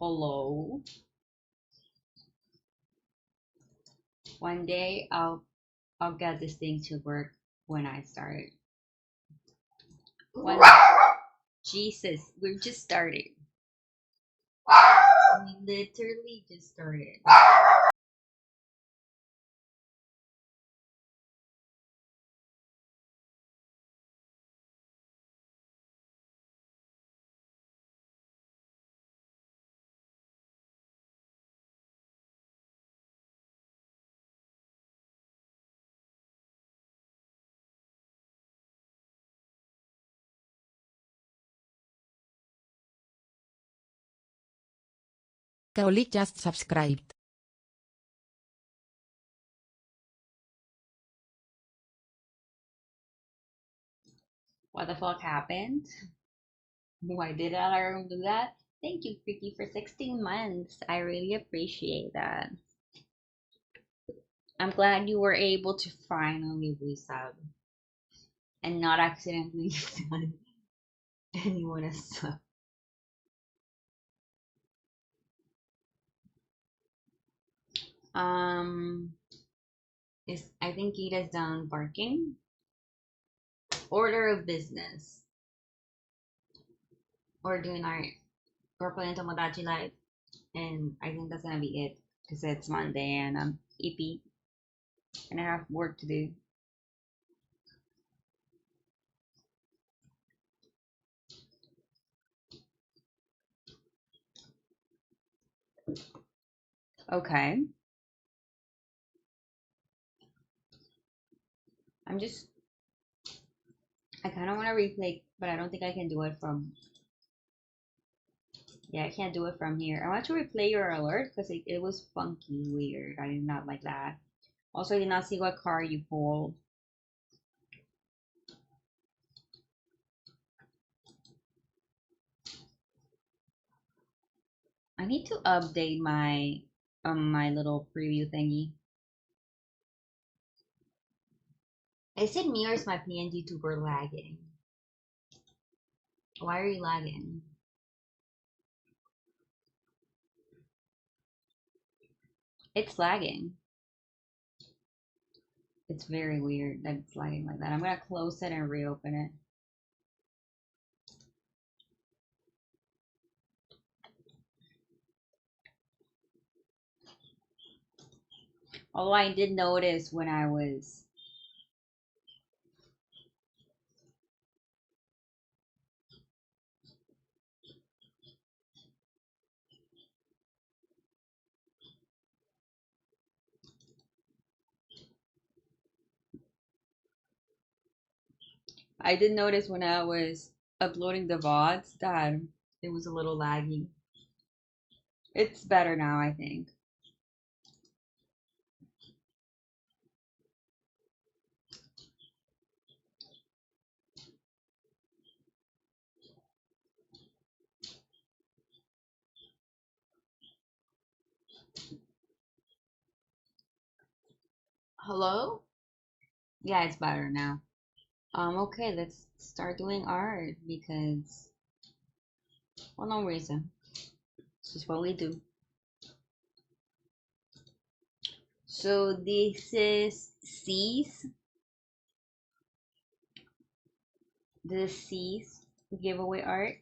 Hello. One day I'll get this thing to work when I start. One Jesus, we've just started. We literally just started. Kaolik just subscribed. What the fuck happened? Why did alarm do that? Thank you, Freaky, for 16 months. I really appreciate that. I'm glad you were able to finally resub and not accidentally send anyone a sub. Um, I think Gita's done barking. Order of business. Or doing our playing Tomodachi Live. And I think that's gonna be it. Because it's Monday and I'm EP and I have work to do. Okay. I kind of want to replay, but I don't think I can do it from, yeah, I can't do it from here. I want to replay your alert because it was funky, weird. I did not like that. Also, I did not see what card you pulled. I need to update my little preview thingy. Is it me or is my PNG tuber lagging? Why are you lagging? It's lagging. It's very weird that it's lagging like that. I'm gonna close it and reopen it. Although I did notice when I did notice when I was uploading the VODs that it was a little laggy. It's better now, I think. Hello? Yeah, it's better now. Okay, let's start doing art because, well, no reason. This is what we do. So this is C's. This is C's giveaway art.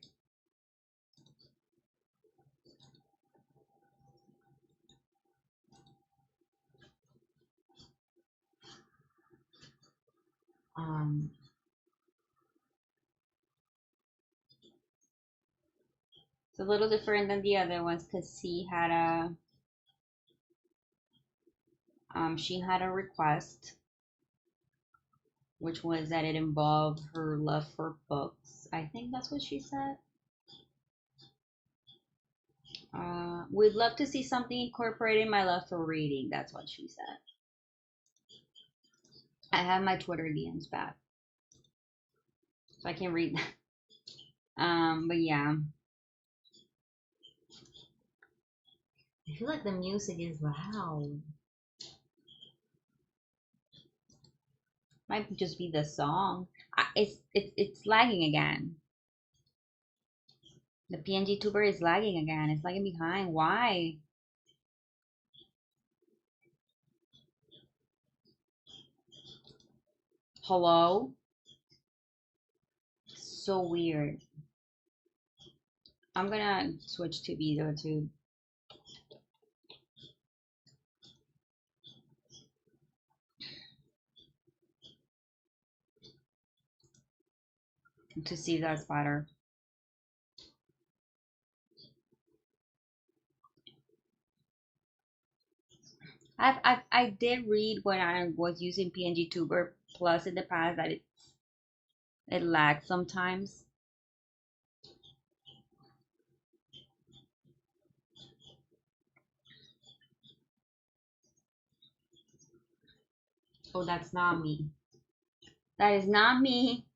Um, it's a little different than the other ones because C had she had a request, which was that it involved her love for books. I think that's what she said. We'd love to see something incorporating my love for reading. That's what she said. I have my Twitter DMs back, so I can read that. But yeah, I feel like the music is loud. Might just be the song. It's lagging again. The PNG tuber is lagging again. It's lagging behind. Why? Hello? So weird. I'm gonna switch to VOD to see if that's better. I did read when I was using PNG Tuber Plus in the past that it lags sometimes. Oh, that's not me. That is not me.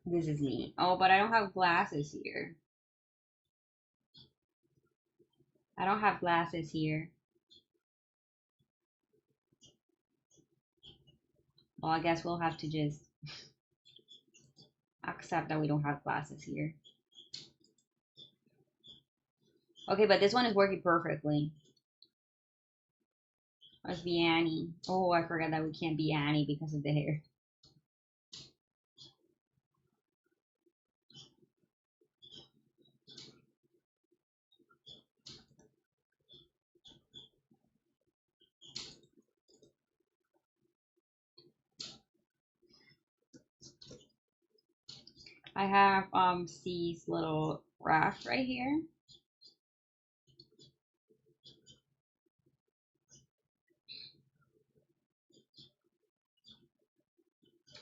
This is me. Oh, but I don't have glasses here. I don't have glasses here. Well, I guess we'll have to just accept that we don't have glasses here. Okay, but this one is working perfectly. Let's be Annie. Oh, I forgot that we can't be Annie because of the hair. I have C's little raft right here.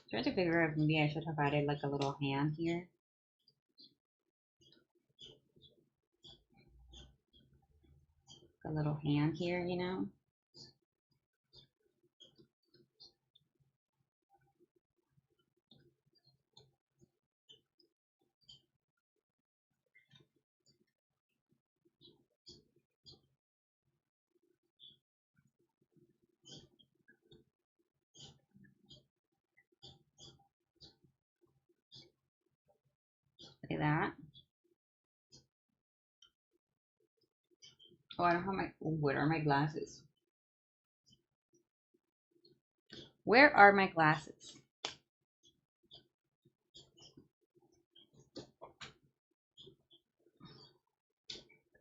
Trying to figure out if maybe I should have added like a little hand here. A little hand here, you know? Like that. Oh, I don't have my, where are my glasses? Where are my glasses?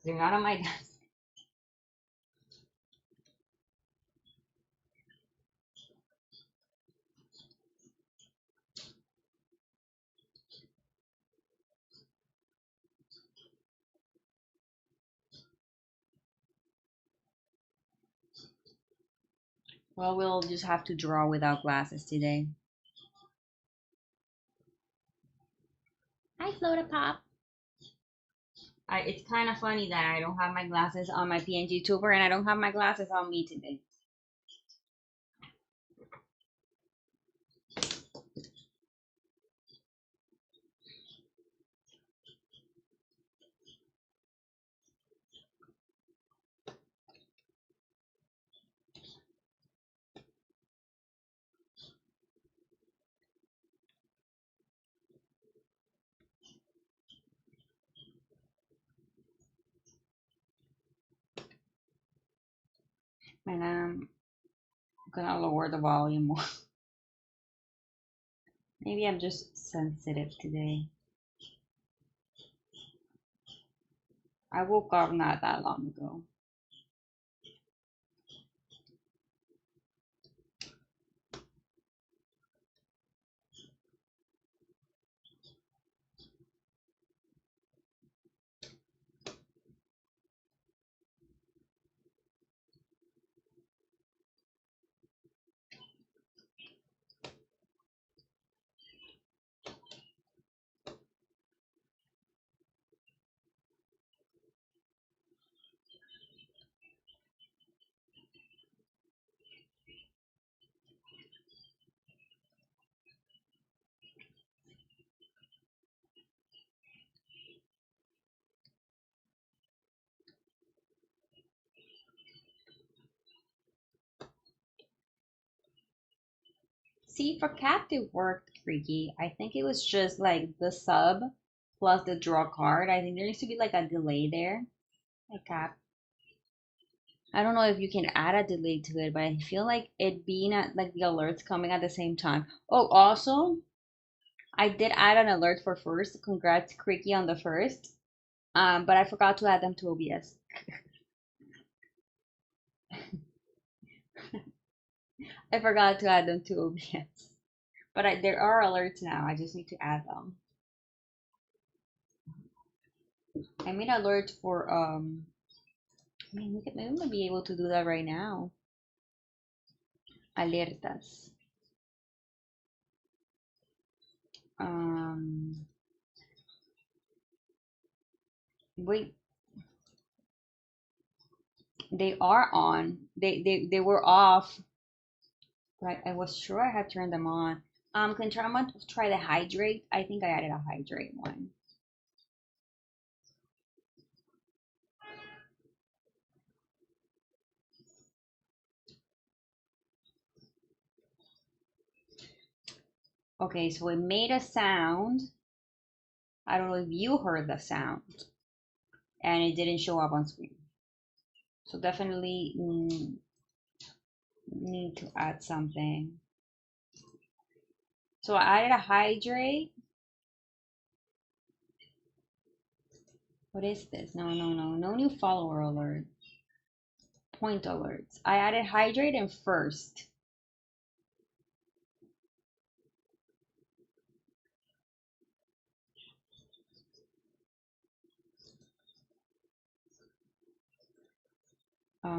They're not on my desk. Well, we'll just have to draw without glasses today. Hi, Floater Pop. It's kind of funny that I don't have my glasses on my PNG tuber and I don't have my glasses on me today. And I'm gonna lower the volume more. Maybe I'm just sensitive today. I woke up not that long ago. See, for captive work, freaky. I think it was just like the sub plus the draw card. I think there needs to be like a delay there. A cap. I don't know if you can add a delay to it, but I feel like it being at like the alerts coming at the same time. Oh, also, I did add an alert for first. Congrats, Creaky, on the first. But I forgot to add them to OBS. I forgot to add them to OBS. But there are alerts now. I just need to add them. I made an alert for I mean, maybe we might be able to do that right now. Alertas. Um, Wait, they are on. They were off, but I was sure I had turned them on. I'm going to try the hydrate. I think I added a hydrate one. Okay, so it made a sound. I don't know if you heard the sound, and it didn't show up on screen. So definitely need to add something. So I added a hydrate. What is this? No new follower alert. Point alerts. I added hydrate and first.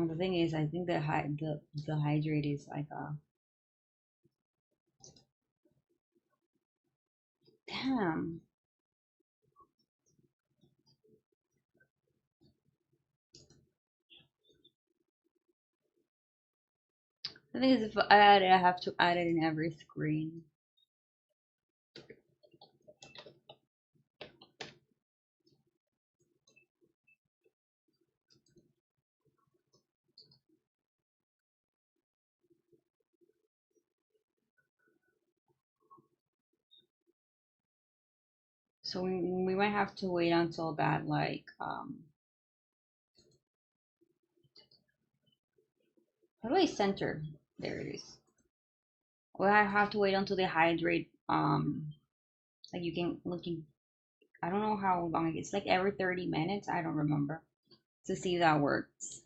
The thing is, I think the hydrate is like a damn. The thing is, if I add it, I have to add it in every screen. So we might have to wait until that like how do I center? There it is. Well, I have to wait until they hydrate. Like you can looking. I don't know how long it's like every 30 minutes. I don't remember to see if that works.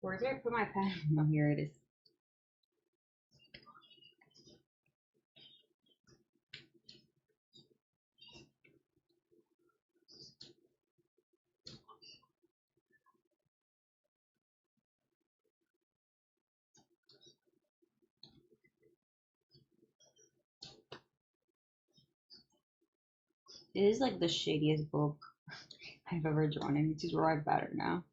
Where did I put my pen? Oh, here it is. It is like the shadiest book I've ever drawn. I need to draw it better now.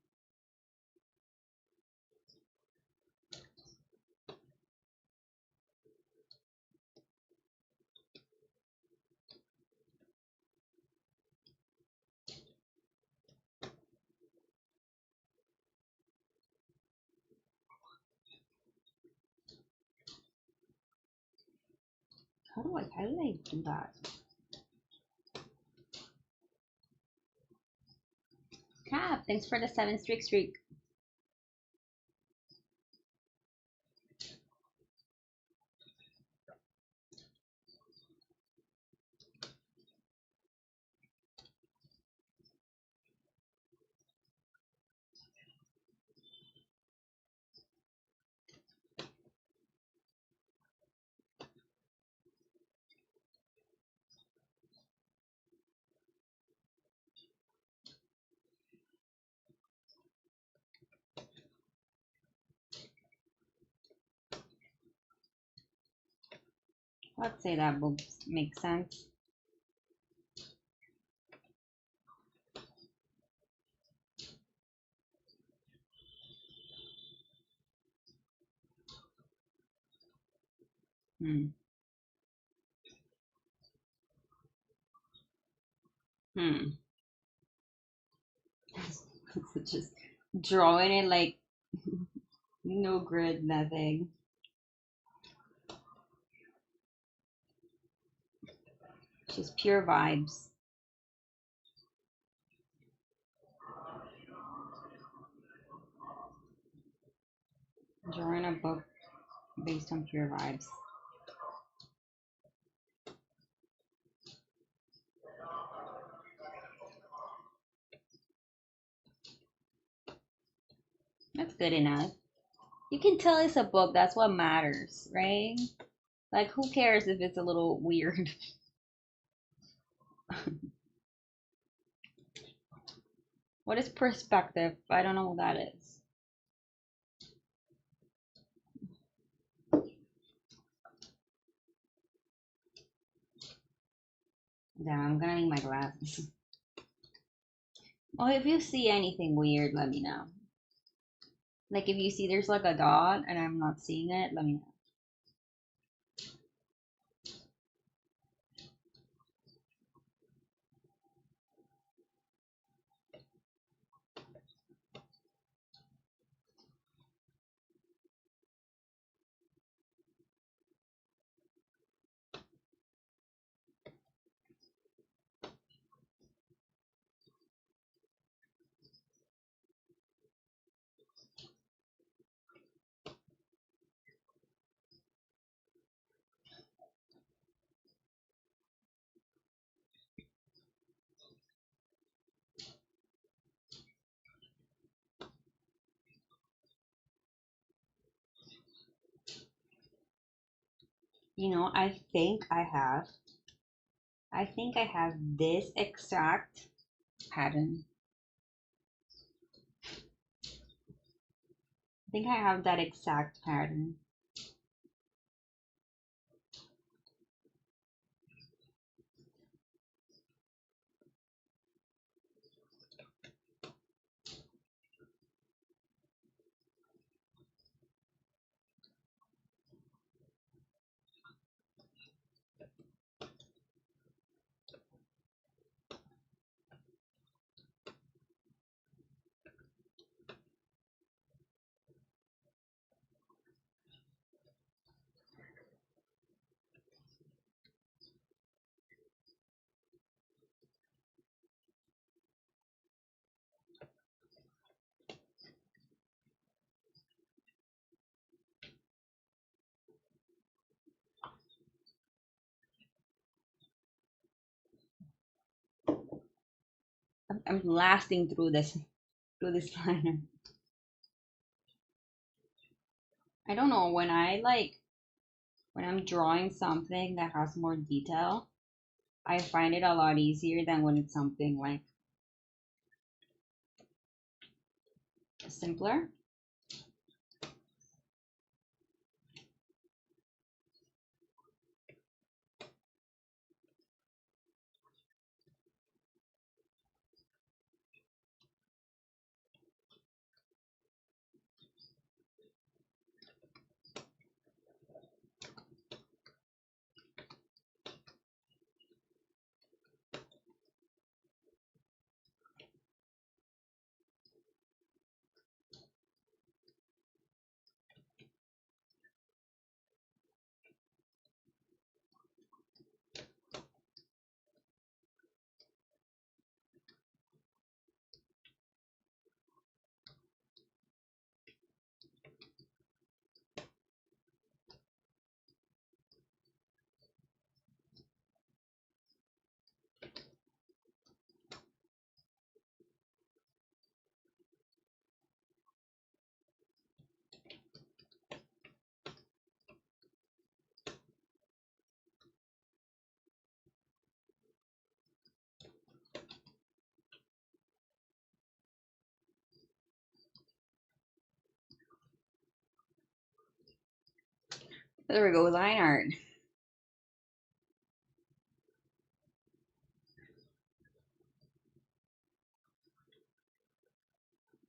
How do I do that? Cap, thanks for the 7 streak. Let's say that book makes sense. Hmm. Hmm. Just drawing it like no grid, nothing. Just pure vibes. Drawing a book based on pure vibes. That's good enough. You can tell it's a book. That's what matters, right? Like, who cares if it's a little weird? What is perspective? I don't know what that is. Damn, I'm gonna need my glasses. Oh, if you see anything weird, let me know. Like, if you see there's like a dot and I'm not seeing it, let me know. You know, I think I have this exact pattern. I think I have that exact pattern. I'm lasting through this liner. I don't know, when I'm drawing something that has more detail, I find it a lot easier than when it's something like simpler. There we go, line art.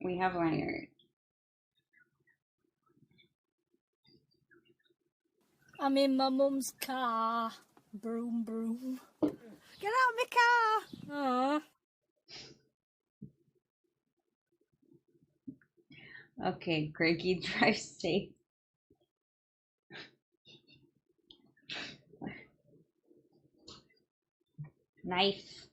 We have line art. I'm in my mum's car. Broom, broom. Get out of my car. Aww. Okay, Greggy, drive safe. Knife.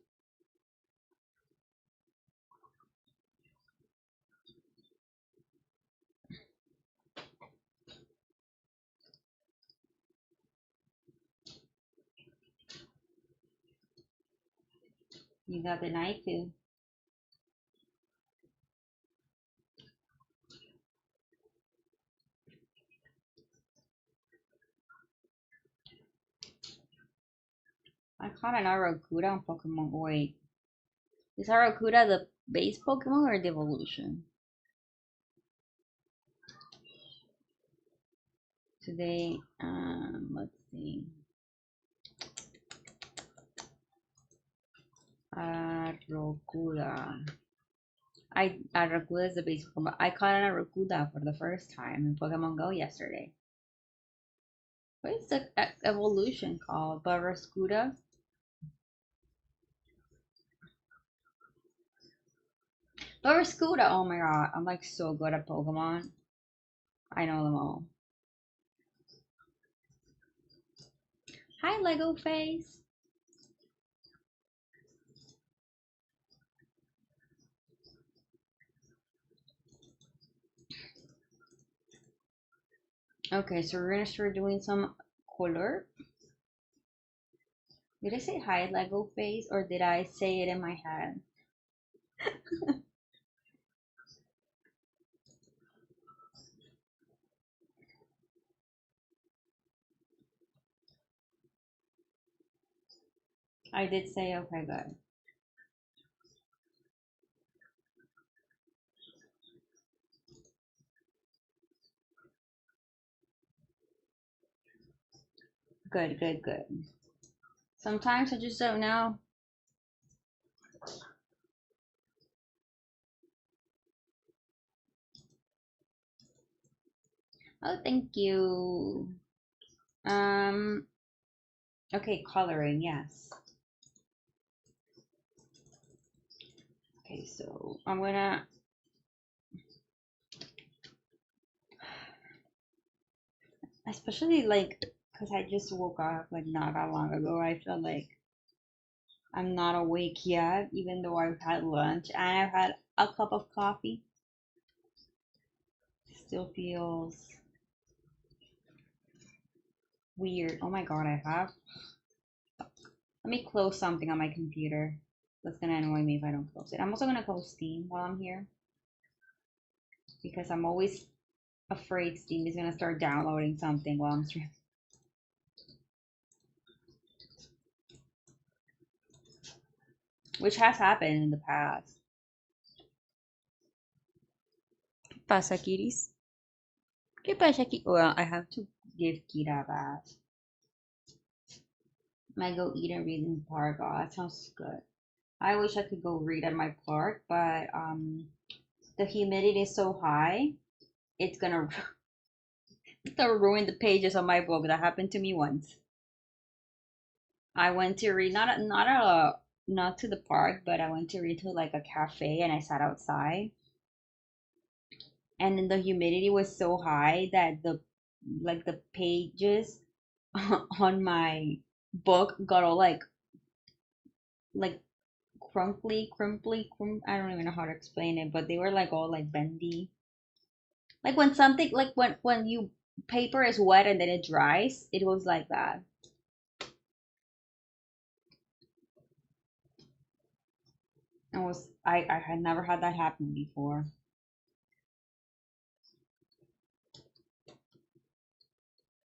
You got the knife too. I caught an Aracuda on Pokemon. Wait, is Aracuda the base Pokemon or the evolution? Today, let's see. Aracuda. Aracuda is the base Pokemon. I caught an Aracuda for the first time in Pokemon Go yesterday. What is the evolution called? Barracuda? Barracuda! Oh my god, I'm like so good at Pokemon. I know them all. Hi, Lego Face. Okay, so we're gonna start doing some color. Did I say hi, Lego Face, or did I say it in my head? I did say okay, good. Good, good, good. Sometimes I just don't know. Oh, thank you. Um, okay, coloring, yes. Okay, so I'm gonna, especially like, because I just woke up like not that long ago, I feel like I'm not awake yet, even though I've had lunch and I've had a cup of coffee. Still feels weird. Oh my god, I have. Let me close something on my computer. That's gonna annoy me if I don't close it. I'm also gonna close Steam while I'm here because I'm always afraid Steam is gonna start downloading something while I'm streaming. Which has happened in the past. ¿Qué pasa, Kiris? ¿Qué pasa, Kiris? Well, I have to give Kira a bath. Might go eat and read in the park. Oh, that sounds good. I wish I could go read at my park, but the humidity is so high, it's gonna ruin the pages of my book. That happened to me once. I went to read not to the park, but I went to read to like a cafe, and I sat outside, and then the humidity was so high that the pages on my book got all like I don't even know how to explain it, but they were like all like bendy. Like when something like when you paper is wet and then it dries, it was like that. I had never had that happen before.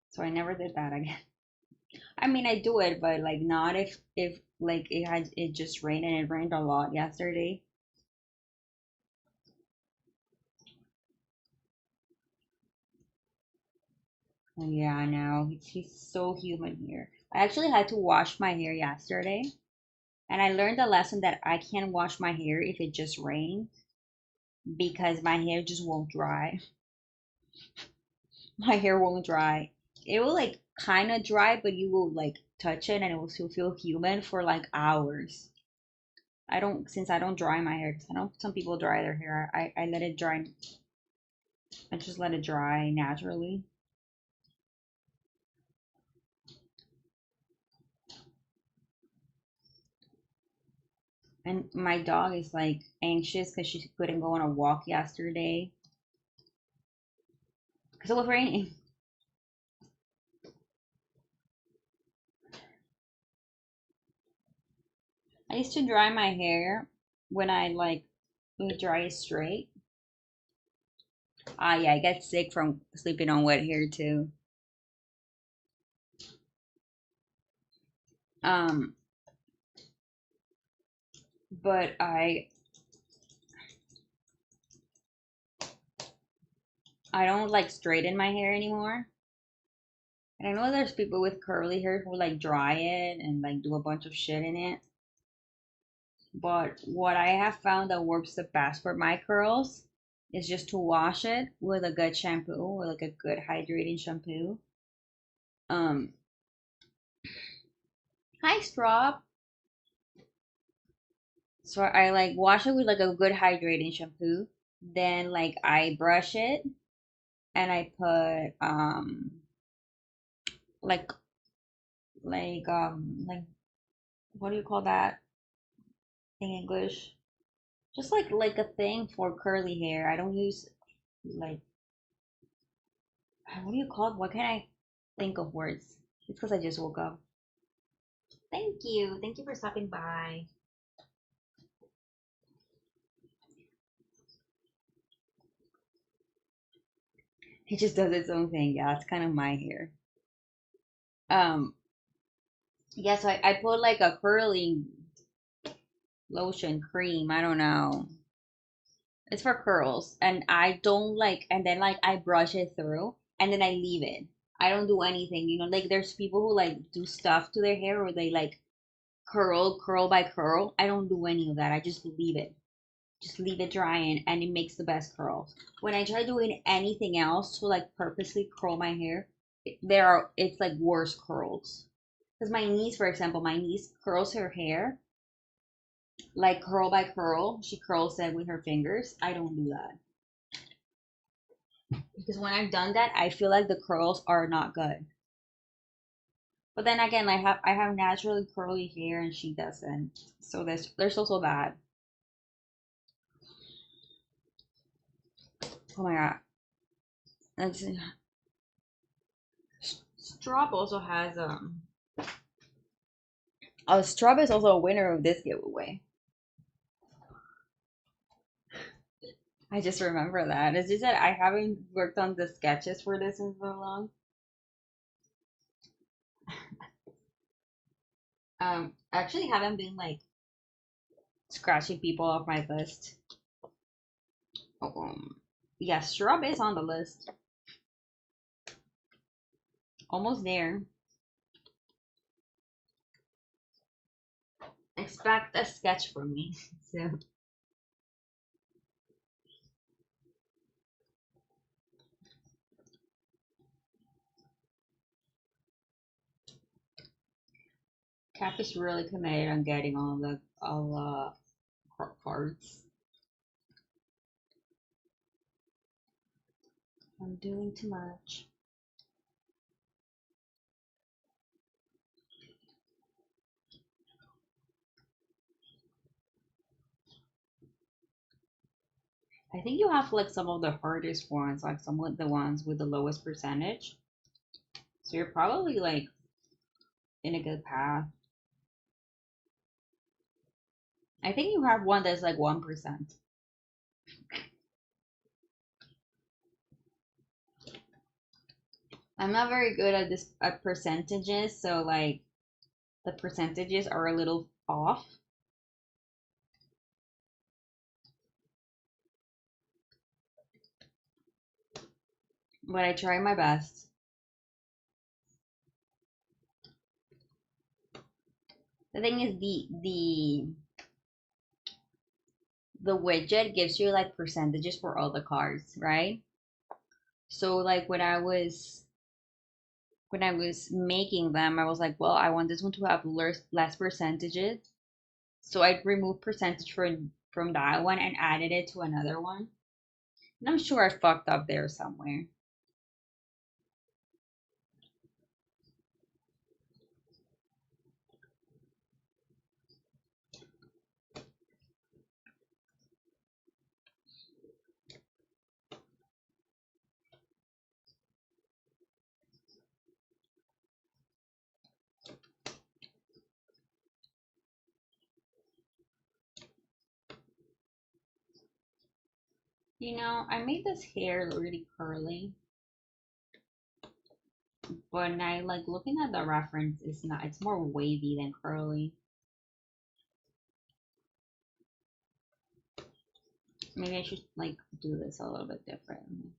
So I never did that again. I mean, I do it, but like not if like it just rained and it rained a lot yesterday. Oh, yeah, I know. He's so humid here. I actually had to wash my hair yesterday, and I learned a lesson that I can't wash my hair if it just rains because my hair just won't dry. My hair won't dry. it will like kind of dry, but you will like touch it and it will still feel humid for like hours. I don't, since I don't dry my hair, 'cause I know some people dry their hair. I let it dry. I just let it dry naturally. And my dog is like anxious because she couldn't go on a walk yesterday because it was raining. I used to dry my hair when I like dry it straight. Ah, yeah, I get sick from sleeping on wet hair too. Um, but I don't like straighten my hair anymore. And I know there's people with curly hair who like dry it and like do a bunch of shit in it. But what I have found that works the best for my curls is just to wash it with a good shampoo or like a good hydrating shampoo. Um, Hi Strop. So I like wash it with like a good hydrating shampoo. Then like I brush it and I put like like what do you call that in English? Just like a thing for curly hair. I don't use like what do you call it? What can I think of words? It's because I just woke up. Thank you. Thank you for stopping by. It just does its own thing. Yeah, it's kind of my hair. Um, yeah, so I put like a curling lotion cream. I don't know. It's for curls. And I don't like, and then like I brush it through and then I leave it. I don't do anything. Like there's people who like do stuff to their hair or they like curl by curl. I don't do any of that. I just leave it. Just leave it drying and it makes the best curls. When I try doing anything else to like purposely curl my hair, it's like worse curls. Because my niece, for example, my niece curls her hair like curl by curl. She curls it with her fingers. I don't do that. Because when I've done that, I feel like the curls are not good. But then again, I have naturally curly hair and she doesn't. So there's also that. Oh my god. That's Strop also has oh, Strop is also a winner of this giveaway. I just remember that. It's just that I haven't worked on the sketches for this in so long. I actually haven't been like scratching people off my list. Yeah, Strub is on the list. Almost there. Expect a sketch from me. So Cap is really committed on getting all cards. I'm doing too much. I think you have like some of the hardest ones, like some of the ones with the lowest percentage. So you're probably like in a good path. I think you have one that's like 1%. I'm not very good at this at percentages, so like the percentages are a little off. But I try my best. The thing is the widget gives you like percentages for all the cards, right? So like when I was when I was making them, I was like, well, I want this one to have less percentages. So I removed percentage from that one and added it to another one. And I'm sure I fucked up there somewhere. You know, I made this hair really curly, but I like looking at the reference, it's not, it's more wavy than curly. Maybe I should like do this a little bit differently.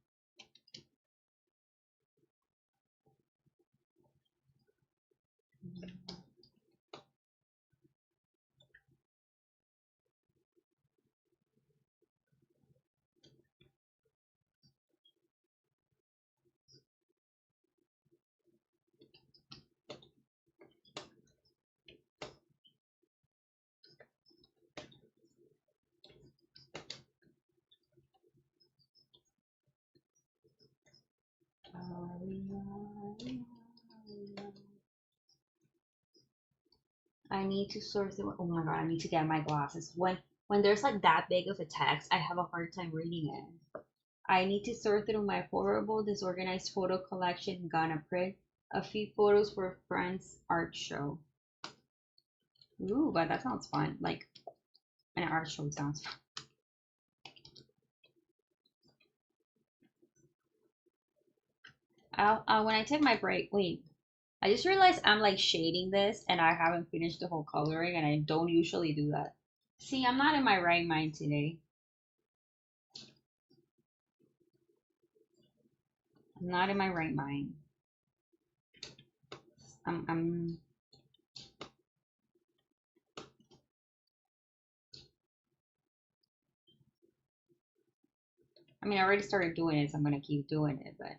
I need to source it. Oh my god, I need to get my glasses. When there's like that big of a text, I have a hard time reading it. I need to sort through my horrible, disorganized photo collection. Gonna print a few photos for friends' art show. Ooh, but that sounds fun. Like an art show sounds fun. When I take my break, wait. I just realized I'm like shading this and I haven't finished the whole coloring and I don't usually do that. See, I'm not in my right mind today. I'm not in my right mind. I'm I mean, I already started doing it, so I'm gonna keep doing it, but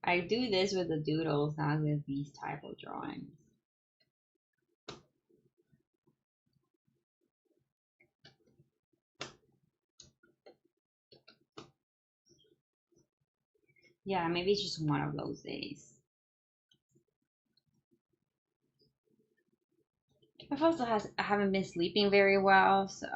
I do this with the doodles, not with these type of drawings. Yeah, maybe it's just one of those days. I've also I haven't been sleeping very well, so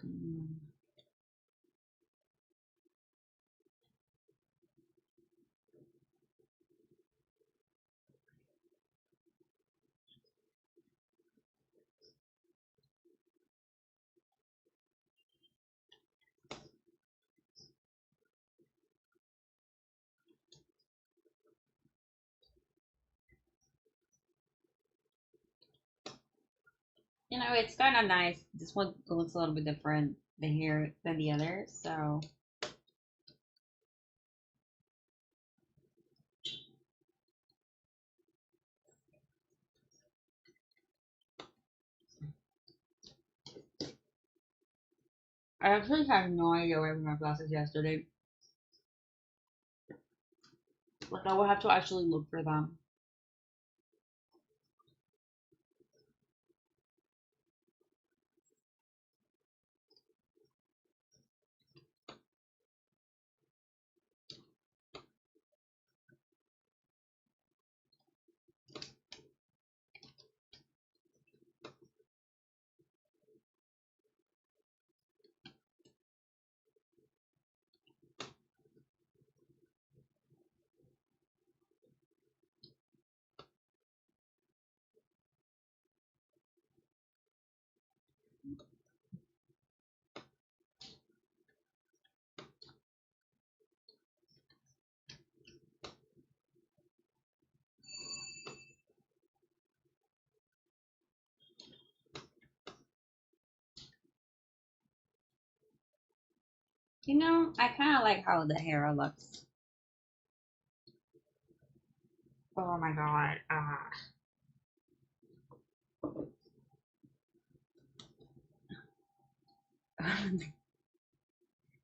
mm. You know, it's kind of nice. This one looks a little bit different the here than the other, so I actually had no idea where my glasses yesterday. Like I will have to actually look for them. You know, I kind of like how the hair looks. Oh my god.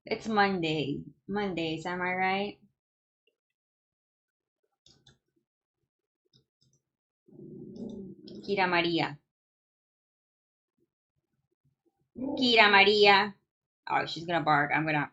It's Monday. Mondays, am I right? Kira Maria. Kira Maria. Oh, she's gonna bark. I'm gonna.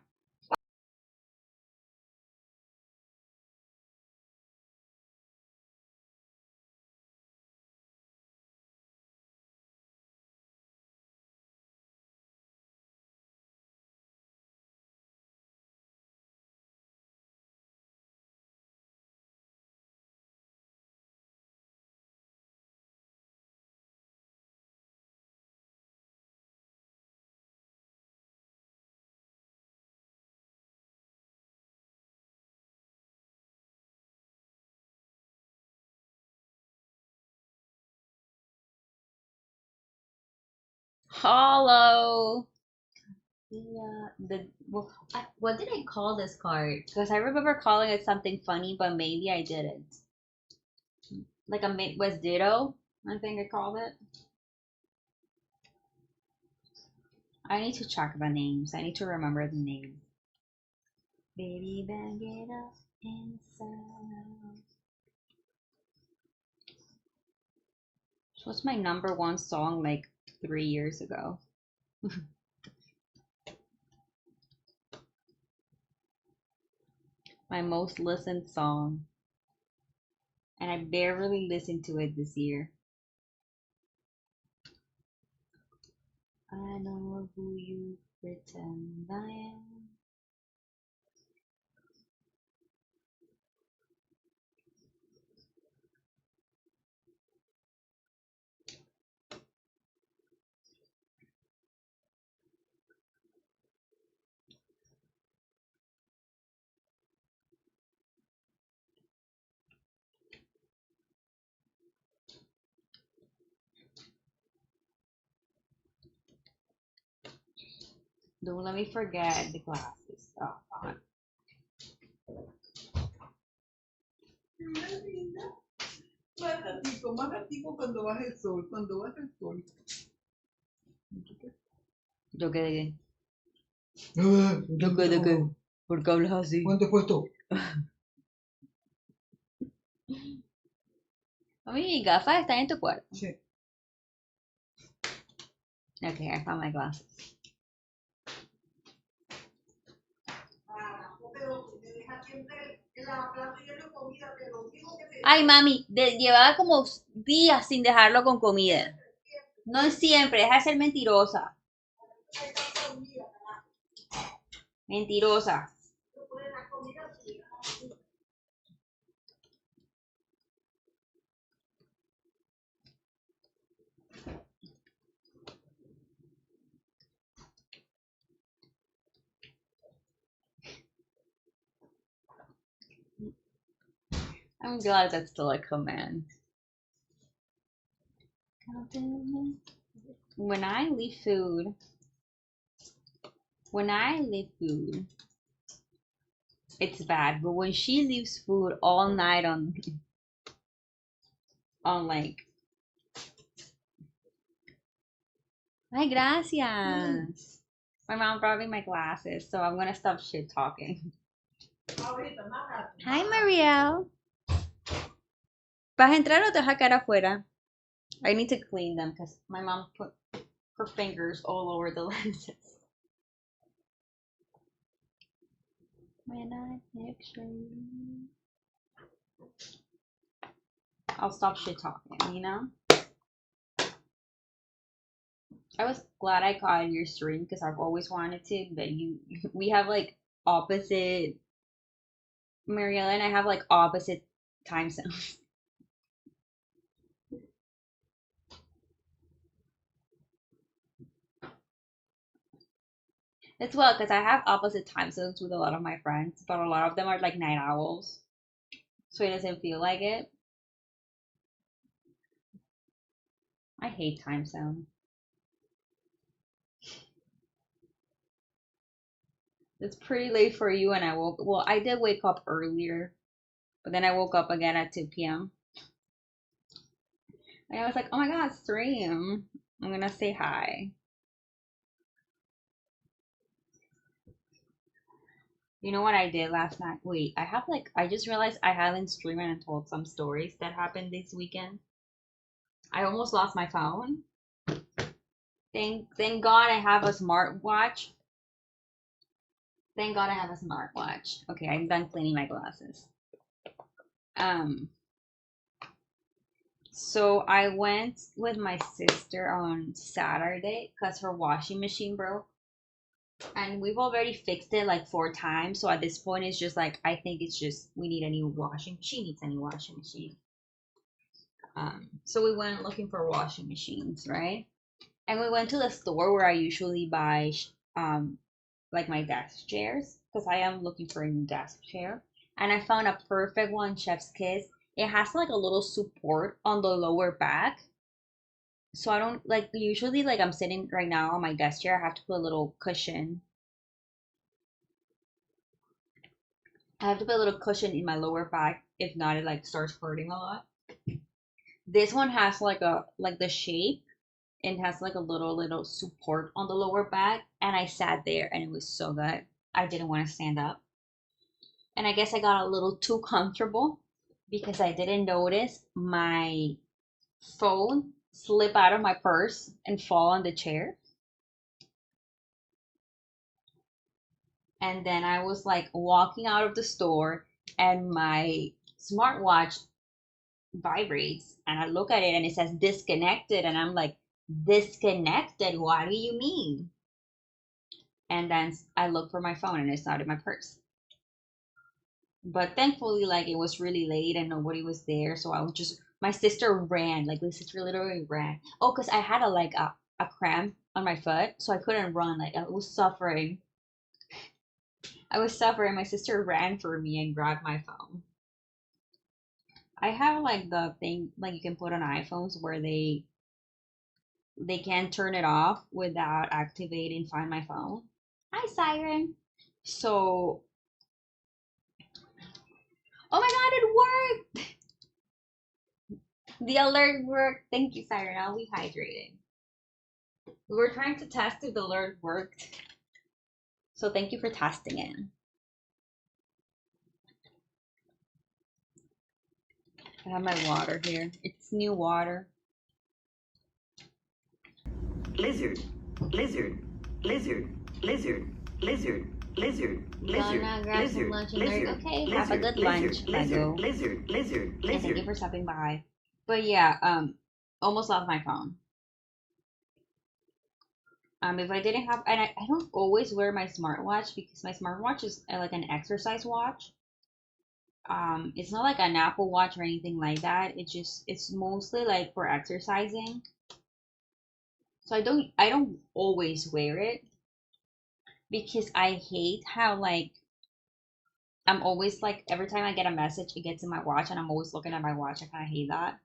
Hollow. Yeah, what did I call this card? Because I remember calling it something funny, but maybe I didn't. Like a Midwest Ditto, I think I called it. I need to check the names. I need to remember the names. Baby, bag it up inside. What's my number one song like 3 years ago? My most listened song. And I barely listened to it this year. I know who you pretend I am. Don't let me forget the glasses. Oh, God. Más ratico cuando baja el sol, cuando baja el sol. ¿Yo qué de qué? ¿Yo qué de qué? ¿Por qué hablas así? ¿Cuánto he puesto? A mí mis gafas están en tu cuarto. Sí. Okay, I found my glasses. Ay, mami, llevaba como días sin dejarlo con comida. No es siempre, deja de ser mentirosa. Mentirosa. I'm glad that's still a command. When I leave food, it's bad. But when she leaves food all night on like, ay, gracias. My mom brought me my glasses, so I'm gonna stop shit talking. Hi, Marielle. ¿Vas a entrar o te vas a quedar afuera? I need to clean them because my mom put her fingers all over the lenses. When I picture you. I'll stop shit talking, you know? I was glad I caught your stream because I've always wanted to, but we have like opposite, Mariella and I have like opposite time zones. It's well because I have opposite time zones with a lot of my friends, but a lot of them are like night owls, so it doesn't feel like it. I hate time zone. It's pretty late for you, and I did wake up earlier, but then I woke up again at 2 p.m. And I was like, oh my god, stream. I'm gonna say hi. You know what I did last night? Wait, I just realized I haven't streamed and told some stories that happened this weekend. I almost lost my phone. Thank God I have a smartwatch. Thank God I have a smartwatch. Okay, I'm done cleaning my glasses. Um, so I went with my sister on Saturday because her washing machine broke. And we've already fixed it like 4 times. So at this point, it's just like, I think it's just, we need a new washing. She needs a new washing machine. So we went looking for washing machines, right? And we went to the store where I usually buy, like my desk chairs, because I am looking for a new desk chair. And I found a perfect one, Chef's Kiss. It has like a little support on the lower back. So I don't like usually like I'm sitting right now on my desk chair, I have to put a little cushion. I have to put a little cushion in my lower back. If not, it like starts hurting a lot. This one has like the shape and has like a little support on the lower back. And I sat there and it was so good. I didn't want to stand up. And I guess I got a little too comfortable because I didn't notice my phone slip out of my purse and fall on the chair. And then I was like walking out of the store and my smartwatch vibrates and I look at it and it says disconnected and I'm like, disconnected? What do you mean? And then I look for my phone and it's not in my purse. But thankfully, like it was really late and nobody was there, so I was just my sister ran, like my sister literally ran. Oh, because I had a cramp on my foot, so I couldn't run. Like I was suffering. I was suffering. My sister ran for me and grabbed my phone. I have like the thing like you can put on iPhones where they can turn it off without activating Find My Phone. Hi, Siren. So, oh my God, it worked! The alert worked. Thank you, Siren. I'll be hydrating. We were trying to test if the alert worked. So thank you for testing it. I have my water here. It's new water. Lizard, lizard, lizard, lizard, lizard, lizard, lizard, Gonna grab some lizard, lunch and lizard, learn. Okay, lizard, have a good lunch, lizard, Lego. lizard, lizard, And thank you lizard. for stopping by. But yeah, almost lost my phone. If I didn't have, and I don't always wear my smartwatch because my smartwatch is like an exercise watch. It's not like an Apple Watch or anything like that. It's mostly like for exercising. So I don't always wear it because I hate how like I'm always like every time I get a message it gets in my watch and I'm always looking at my watch. I kind of hate that.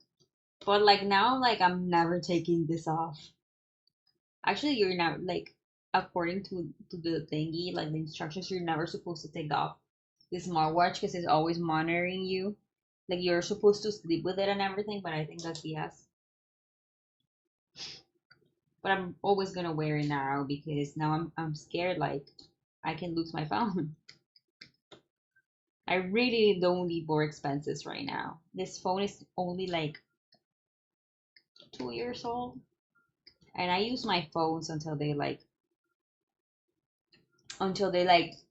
But like now like I'm never taking this off. Actually, you're not like according to the thingy like the instructions you're never supposed to take off the smartwatch because it's always monitoring you. Like you're supposed to sleep with it and everything, but I think that's BS. But I'm always gonna wear it now because now I'm scared like I can lose my phone. I really don't need more expenses right now. This phone is only like 2 years old, and I use my phones until they like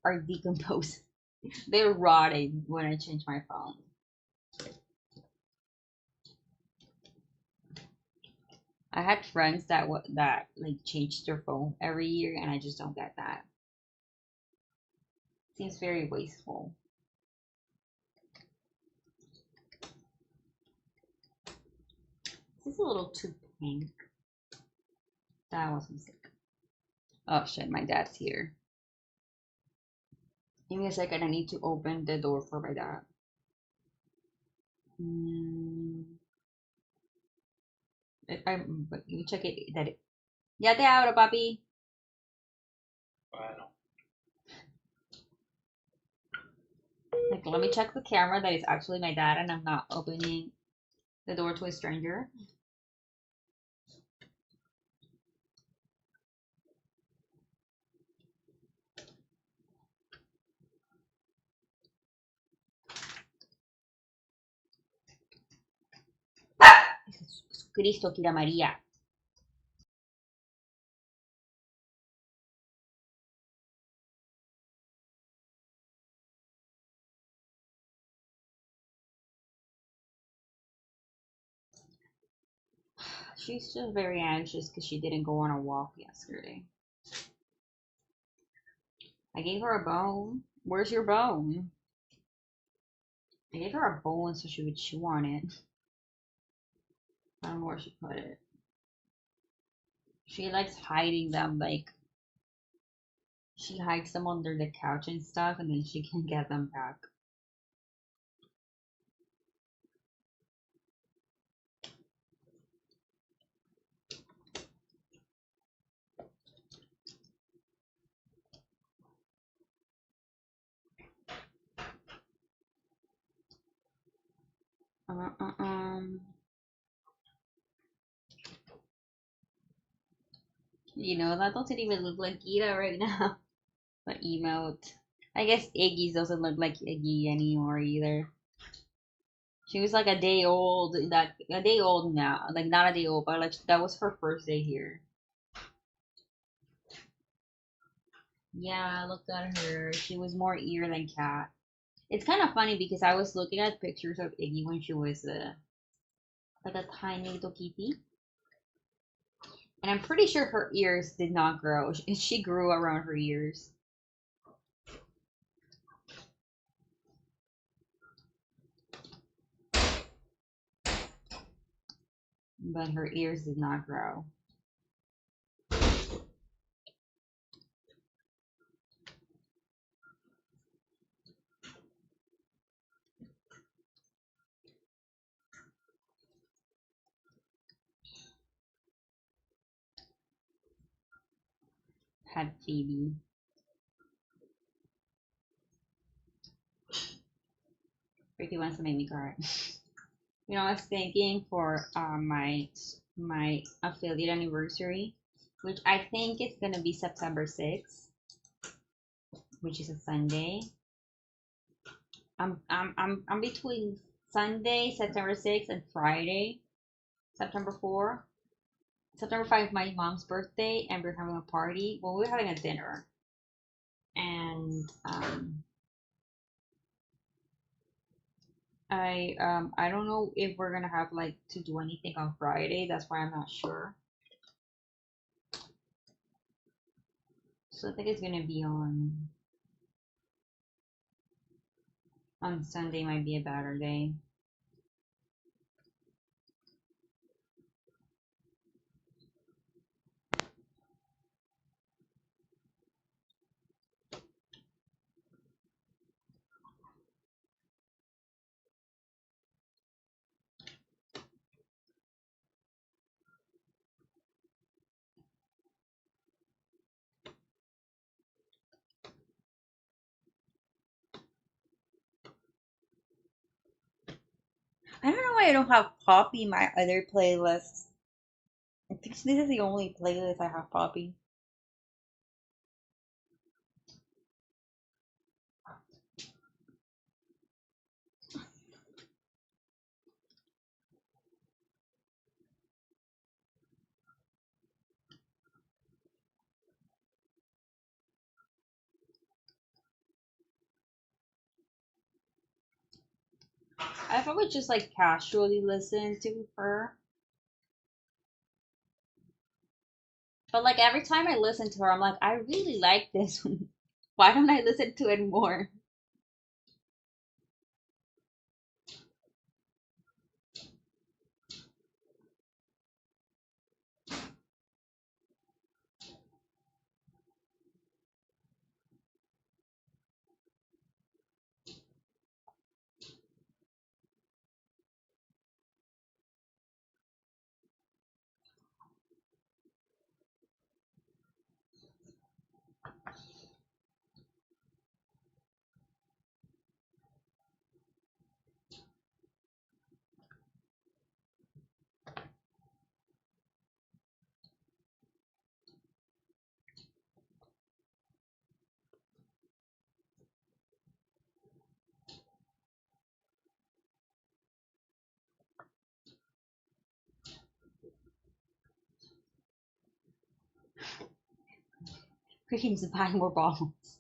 are decomposed. They're rotting when I change my phone. I had friends that like changed their phone every year, and I just don't get that. Seems very wasteful. This is a little too pink. That was a mistake. Oh shit, my dad's here. Give me a second, I need to open the door for my dad. Let me check it. Ya te abro, papi. Bueno, Like, let me check the camera that it's actually my dad and I'm not opening the door to a stranger. Cristo quiera María. She's just very anxious because she didn't go on a walk yesterday. I gave her a bone. Where's your bone? I gave her a bone so she would chew on it. I don't know where she put it. She likes hiding them, like, she hides them under the couch and stuff, and then she can get them back. Uh, uh, um. You know, that doesn't even look like Gita right now. But emote. I guess Iggy's doesn't look like Iggy anymore either. She was like a day old, that a day old now. Like not a day old, but like that was her first day here. Yeah, look at her. She was more ear than cat. It's kind of funny because I was looking at pictures of Iggy when she was like a tiny little kitty. And I'm pretty sure her ears did not grow. She grew around her ears. But her ears did not grow. Had Phoebe. Ricky wants to make me cry. You know, I was thinking for my affiliate anniversary, which I think is gonna be September 6th, which is a Sunday. I'm between Sunday, September 6th, and Friday, September 4th. September 5th, my mom's birthday, and we're having a party. Well, we're having a dinner, and I don't know if we're gonna have like to do anything on Friday. That's why I'm not sure. So I think it's gonna be on Sunday. Might be a better day. I don't know why I don't have Poppy in my other playlists. I think this is the only playlist I have Poppy. I've always just like casually listened to her. But like every time I listen to her, I'm like, I really like this one. Why don't I listen to it more? We need to buy more balls.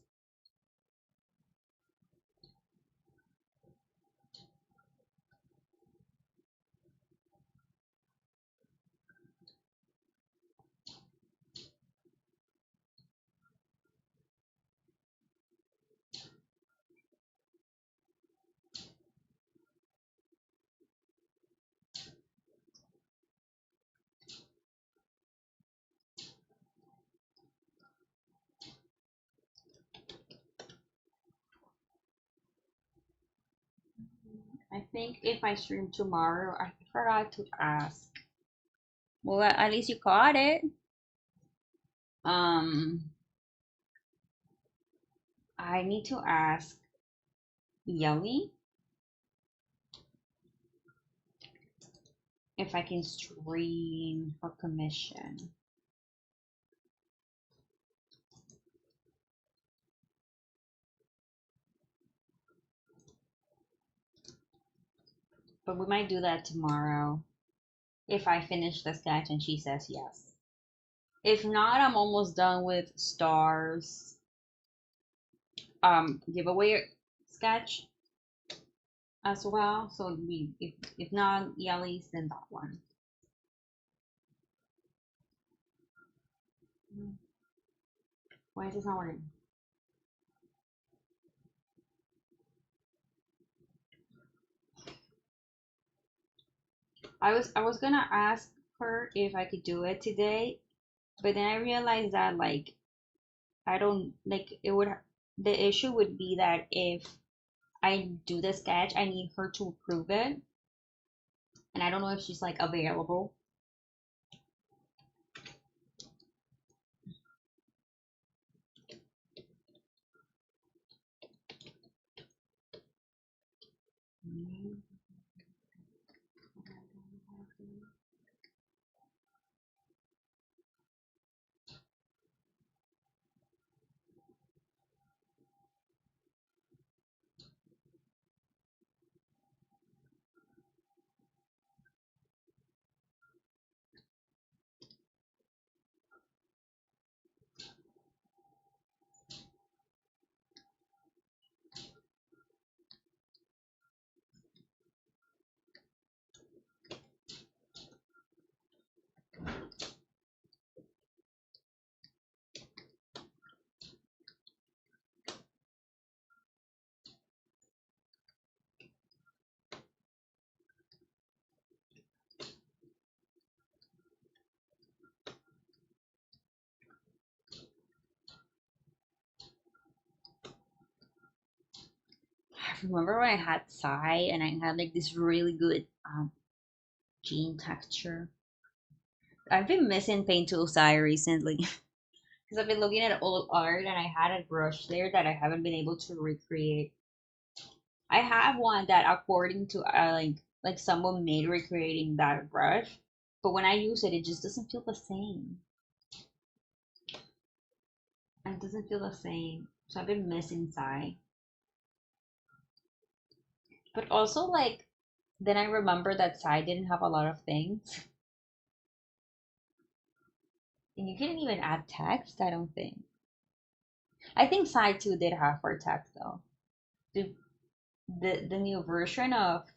I think if I stream tomorrow, I forgot to ask. Well, at least you caught it. I need to ask Yelly if I can stream for commission. But we might do that tomorrow if I finish the sketch and she says yes. If not, I'm almost done with Stars giveaway sketch as well. So we if not Yelly's, then that one. Why is this not working? I was gonna ask her if I could do it today, but then I realized that like I don't like it would the issue would be that if I do the sketch, I need her to approve it, and I don't know if she's like available. I remember when I had Psy and I had like this really good jean texture. I've been missing Paint Tool Psy recently because I've been looking at old art and I had a brush there that I haven't been able to recreate. I have one that according to like someone made recreating that brush, but when I use it, it just doesn't feel the same. It doesn't feel the same. So I've been missing Psy. But also like then I remember that Psy didn't have a lot of things. And you couldn't even add text, I don't think. I think Psy 2 did have for text though. The the new version of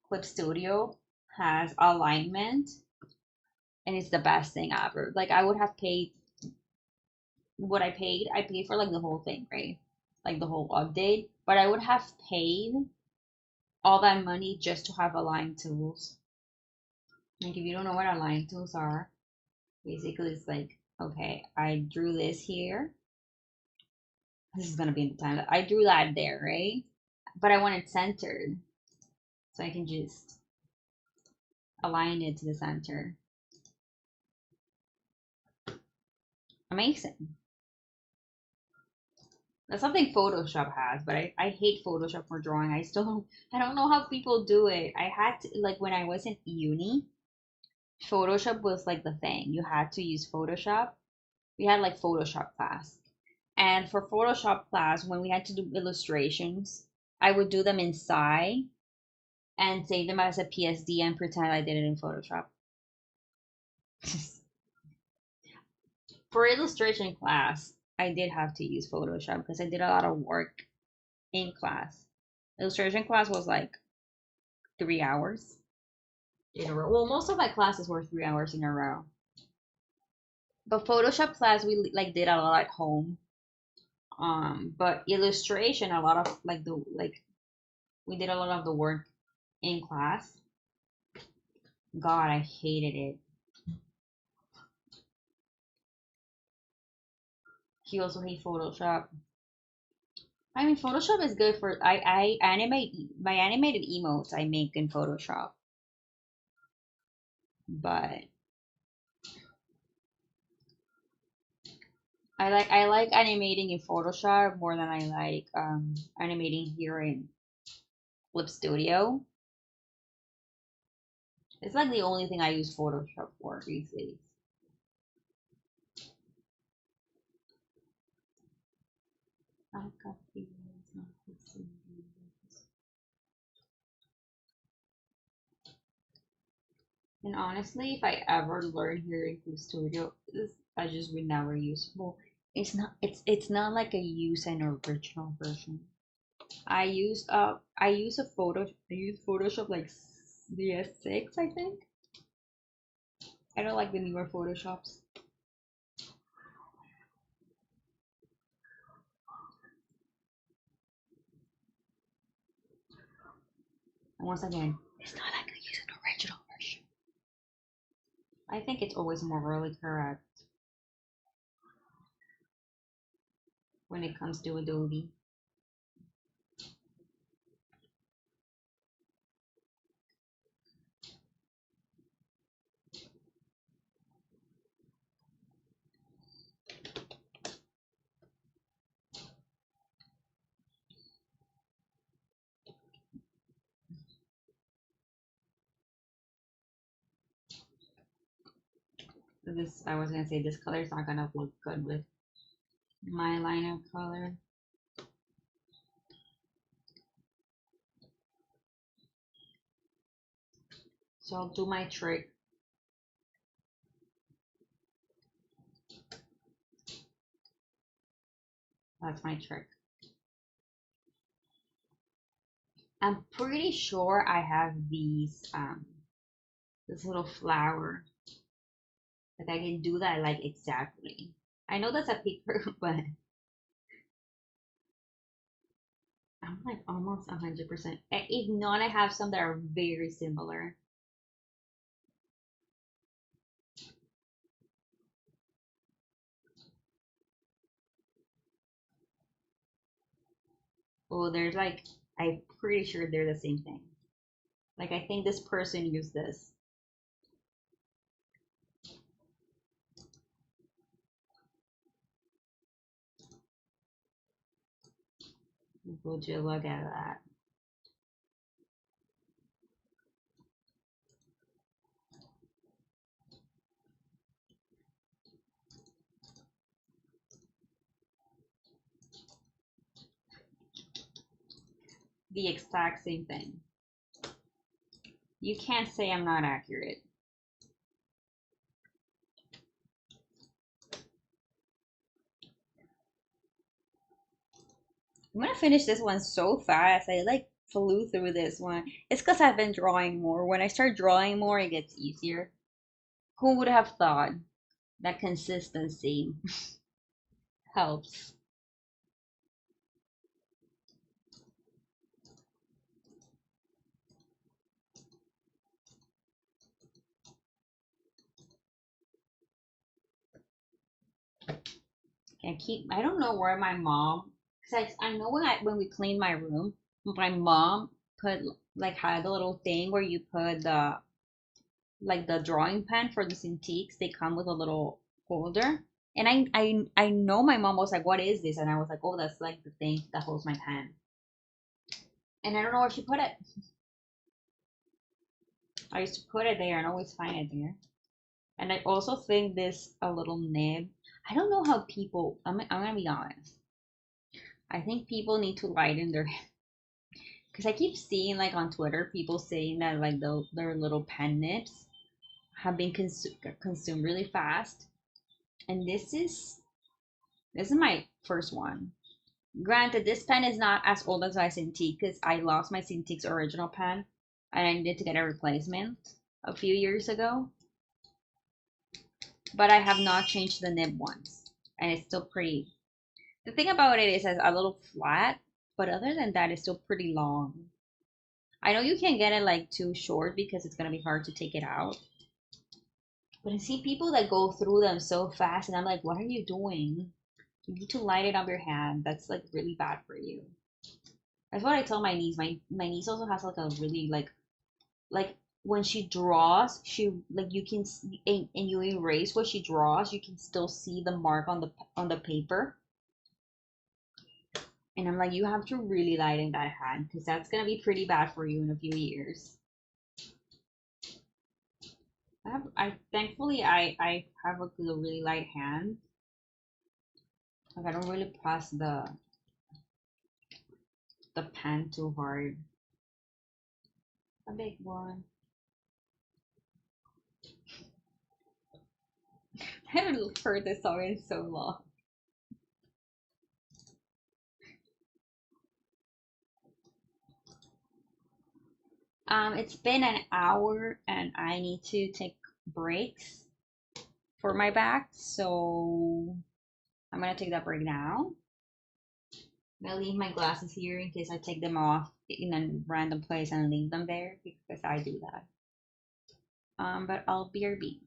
Clip Studio has alignment and it's the best thing ever. Like I would have paid what I paid for like the whole thing, right? Like the whole update, but I would have paid all that money just to have align tools. Like if you don't know what align tools are, basically it's like, okay, I drew this here. This is gonna be in the time that I drew that there, right? But I want it centered. So I can just align it to the center. Amazing. That's something Photoshop has, but I hate Photoshop for drawing. I don't know how people do it. I had to like when I was in uni, Photoshop was like the thing. You had to use Photoshop. We had like Photoshop class. And for Photoshop class, when we had to do illustrations, I would do them in Psy and save them as a PSD and pretend I did it in Photoshop. For illustration class, I did have to use Photoshop because I did a lot of work in class. Illustration class was like 3 hours in a row. Well, most of my classes were 3 hours in a row. But Photoshop class we like did a lot at home. But illustration, a lot of we did a lot of the work in class. God, I hated it. He also hates Photoshop. I mean, Photoshop is good for I animate my animated emotes I make in Photoshop, but I like animating in Photoshop more than I like animating here in Clip Studio. It's like the only thing I use Photoshop for these days. I got these, not this one. And honestly, if I ever learn here in Clip Studio, I just would never use. Well, it's not like I use an original version. I use Photoshop like the S6 I think. I don't like the newer Photoshops. And once again, it's not like I use an original version. I think it's always morally correct when it comes to Adobe. This I was gonna say this color is not gonna look good with my line of color. So I'll do my trick. That's my trick. I'm pretty sure I have this little flower. Like I can do that like exactly. I know that's a picture, but I'm like almost 100%. If not, I have some that are very similar. Oh, there's like, I'm pretty sure they're the same thing. Like I think this person used this. Would you look at that? The exact same thing. You can't say I'm not accurate. I'm gonna finish this one so fast. I like flew through this one. It's because I've been drawing more. When I start drawing more, it gets easier. Who would have thought that consistency helps? I don't know where my mom, because I know when we cleaned my room, my mom put like had a little thing where you put the drawing pen for the antiques. They come with a little holder. And I know my mom was like, "What is this?" And I was like, "Oh, that's like the thing that holds my pen." And I don't know where she put it. I used to put it there and always find it there. And I also think this a little nib. I don't know how people. I'm gonna be honest. I think people need to lighten their, because I keep seeing like on Twitter people saying that like their little pen nibs have been consumed really fast, and this is This is my first one. Granted, this pen is not as old as my Cintiq because I lost my Cintiq's original pen and I needed to get a replacement a few years ago. But I have not changed the nib once, and it's still pretty. The thing about it is it's a little flat, but other than that, it's still pretty long. I know you can't get it like too short because it's gonna be hard to take it out. But I see people that go through them so fast, and I'm like, what are you doing? You need to light it on your hand. That's like really bad for you. That's what I tell my niece. My niece also has like a really like when she draws, she like you can see, and you erase what she draws, you can still see the mark on the paper. And I'm like, you have to really lighten that hand because that's gonna be pretty bad for you in a few years. I thankfully I have a really light hand. Like I don't really press the pen too hard. A big one. I haven't heard this song in so long. It's been an hour and I need to take breaks for my back, so I'm gonna take that break now. I'm gonna leave my glasses here in case I take them off in a random place and leave them there because I do that. But I'll BRB.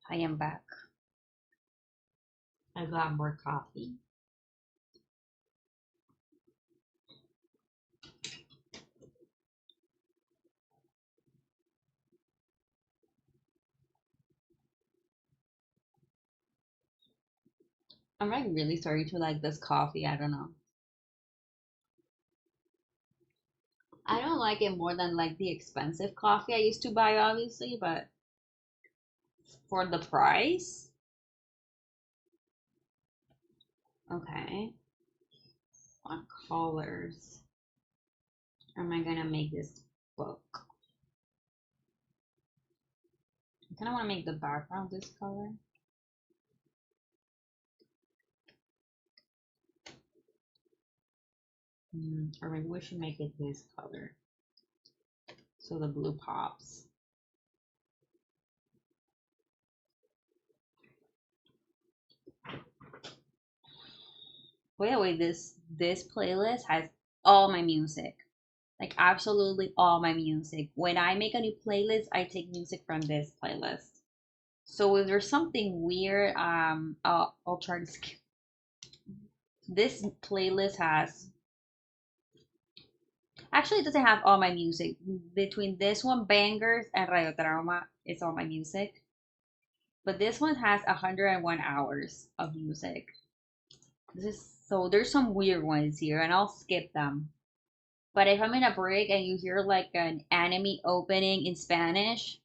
I am back. I got more coffee. I'm like really starting to like this coffee. I don't know. I don't like it more than like the expensive coffee I used to buy, obviously, but for the price, okay. What colors am I gonna make this book? I kind of want to make the background this color. Or maybe we should make it this color so the blue pops. Wait, this playlist has all my music. Like absolutely all my music. When I make a new playlist, I take music from this playlist. So if there's something weird, I'll try to skip. This playlist has actually it doesn't have all my music. Between this one, Bangers, and Radio Trauma, it's all my music. But this one has 101 hours of music. This is so there's some weird ones here, and I'll skip them. But if I'm in a break and you hear like an anime opening in Spanish,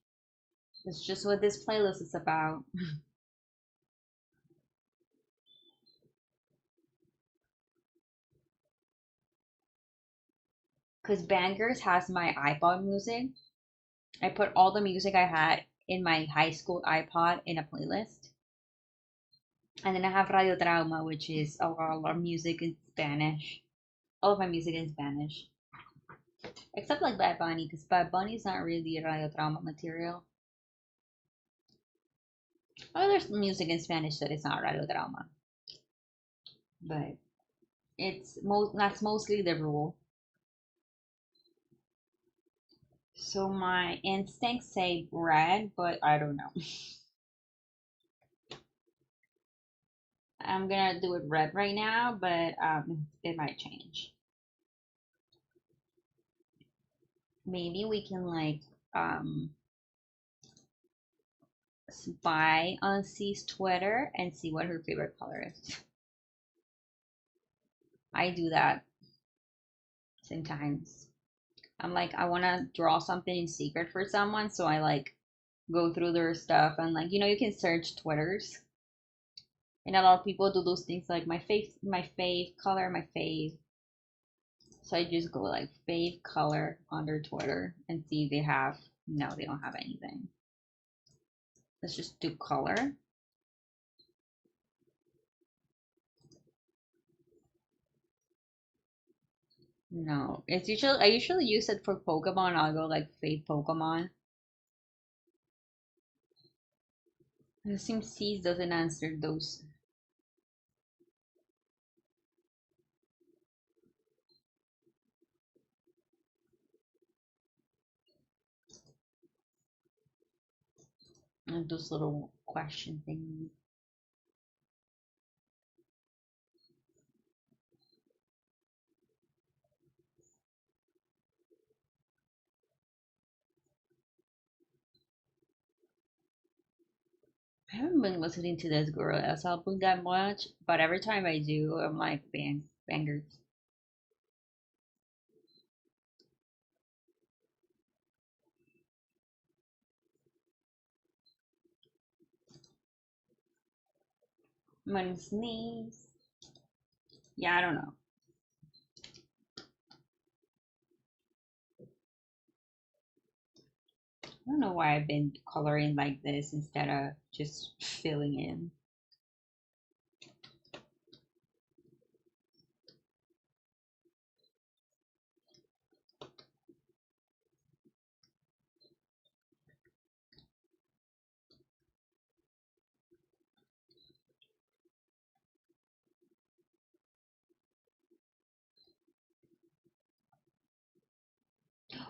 it's just what this playlist is about. Because Bangers has my iPod music. I put all the music I had in my high school iPod in a playlist. And then I have Radio Trauma, which is a lot of music in Spanish. All of my music in Spanish. Except like Bad Bunny, because Bad Bunny is not really Radio Trauma material. Oh, there's music in Spanish that is not Radio Trauma. But that's mostly the rule. So my instincts say red, but I don't know. I'm gonna do it red right now, but it might change. Maybe we can like spy on C's Twitter and see what her favorite color is. I do that sometimes. I'm like, I want to draw something in secret for someone, so I like go through their stuff and like, you can search Twitters. And a lot of people do those things like my fave color, my fave. So I just go like fave color on their Twitter and see if they have, no, they don't have anything. Let's just do color. No, I usually use it for Pokemon. I'll go like fave Pokemon. It seems C doesn't answer those. Those little question things. I haven't been listening to this Gorillaz album that much, but every time I do, I'm like, bangers. I'm gonna sneeze. Yeah, I don't know. I don't know why I've been coloring like this instead of just filling in.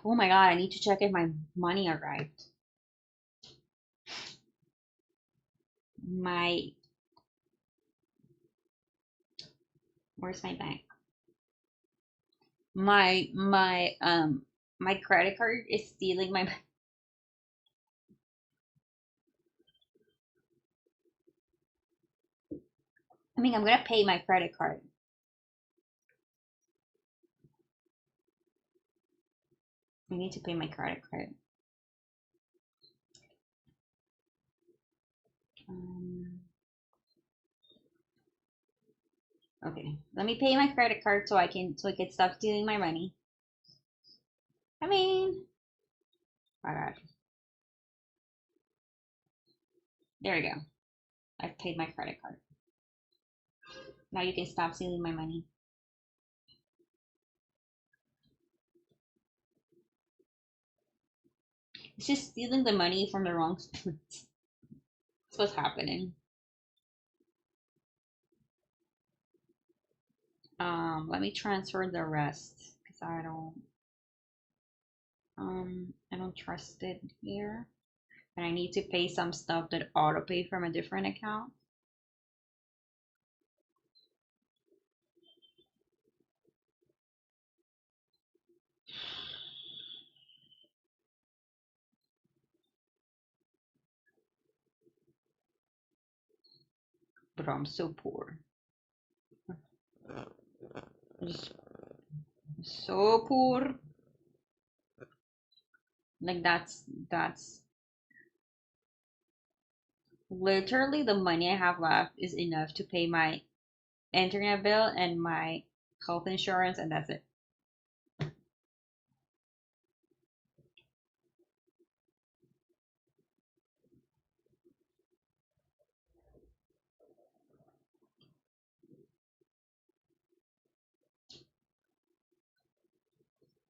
Oh my god, I need to check if my money arrived. my, where's my bank? My credit card is stealing my. I mean, I'm gonna pay my credit card. I need to pay my credit card. Um, okay, let me pay my credit card so I can stop stealing my money. I mean, all right, there we go. I've paid my credit card. Now you can stop stealing my money. It's just stealing the money from the wrong spoons. That's what's happening. Let me transfer the rest because I don't trust it here. And I need to pay some stuff that auto pay from a different account. But I'm so poor. Just so poor. Like that's literally the money I have left is enough to pay my internet bill and my health insurance, and that's it.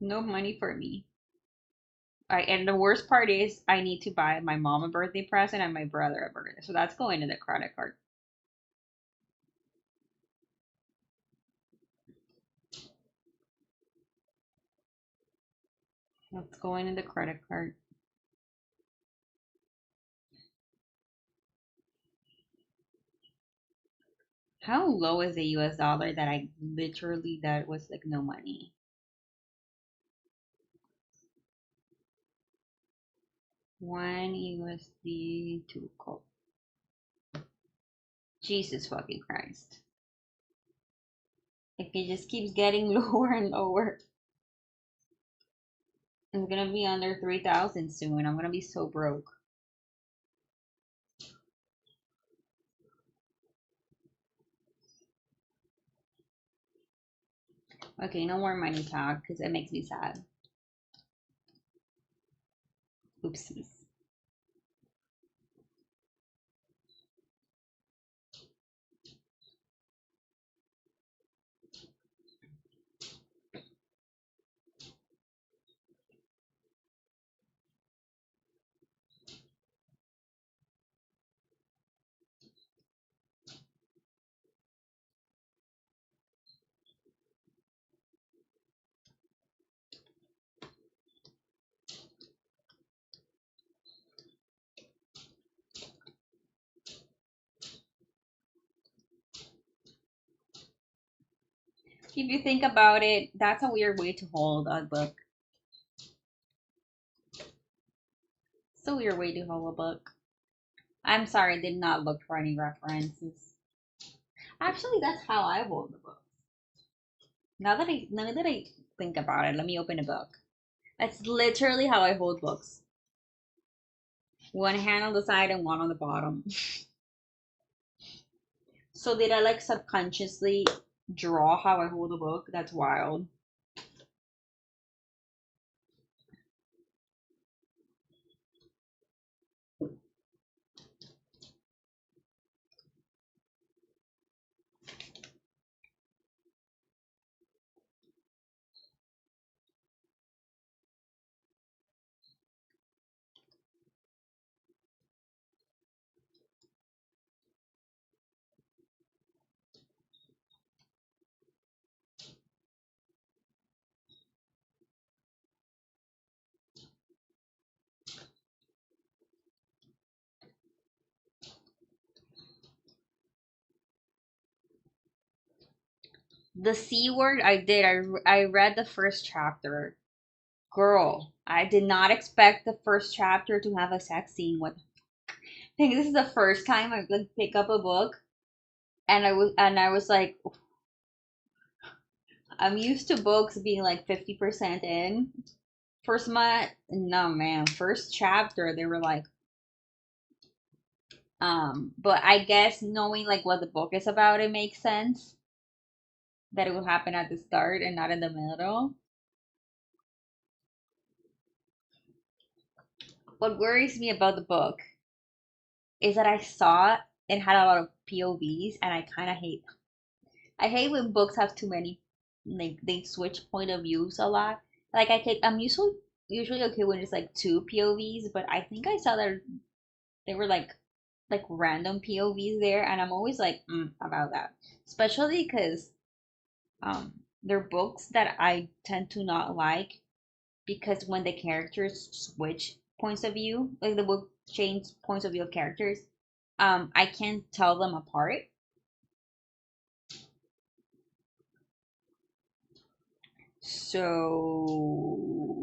No money for me. And the worst part is I need to buy my mom a birthday present and my brother a birthday. So that's going to the credit card. That's going in the credit card. How low is the US dollar that I literally that was like no money? One USD to call. Jesus fucking Christ. Like it just keeps getting lower and lower. It's gonna be under 3,000 soon. I'm gonna be so broke. Okay, no more money talk because it makes me sad. Oopsies. If you think about it, that's a weird way to hold a book. It's a weird way to hold a book. I'm sorry, I did not look for any references. Actually, that's how I hold the book. Now that I think about it, let me open a book. That's literally how I hold books. One hand on the side and one on the bottom. So did I like subconsciously draw how I hold a book? That's wild. The C word, I did. I read the first chapter. Girl, I did not expect the first chapter to have a sex scene. What? I think this is the first time I like pick up a book, and I was like, I'm used to books being like 50% in. First month, no man, first chapter they were like, but I guess knowing like what the book is about, it makes sense that it will happen at the start and not in the middle. What worries me about the book is that I saw it had a lot of POVs, and I hate when books have too many, like they switch point of views a lot. Like I'm usually okay when it's like two POVs, but I think I saw that they were like random POVs there, and I'm always like about that, especially because um they're books that I tend to not like because when the characters switch points of view, like the book change points of view of characters, I can't tell them apart. So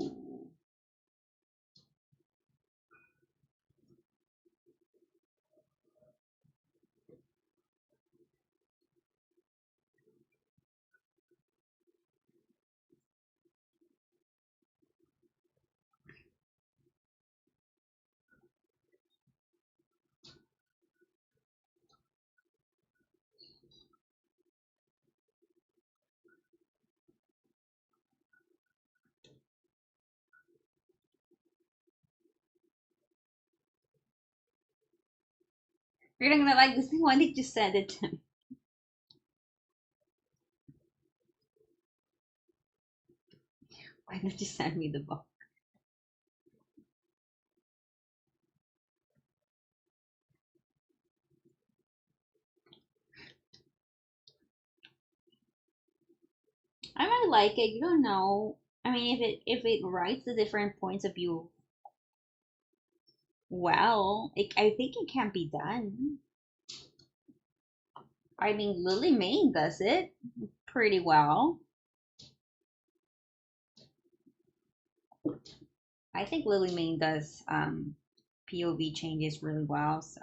you're not gonna like this thing. Why did you send it to me? Why did you send me the book? I might like it. You don't know. I mean, if it writes the different points of view well, I think it can be done. I mean, Lily Mayne does it pretty well. I think Lily Mayne does POV changes really well. So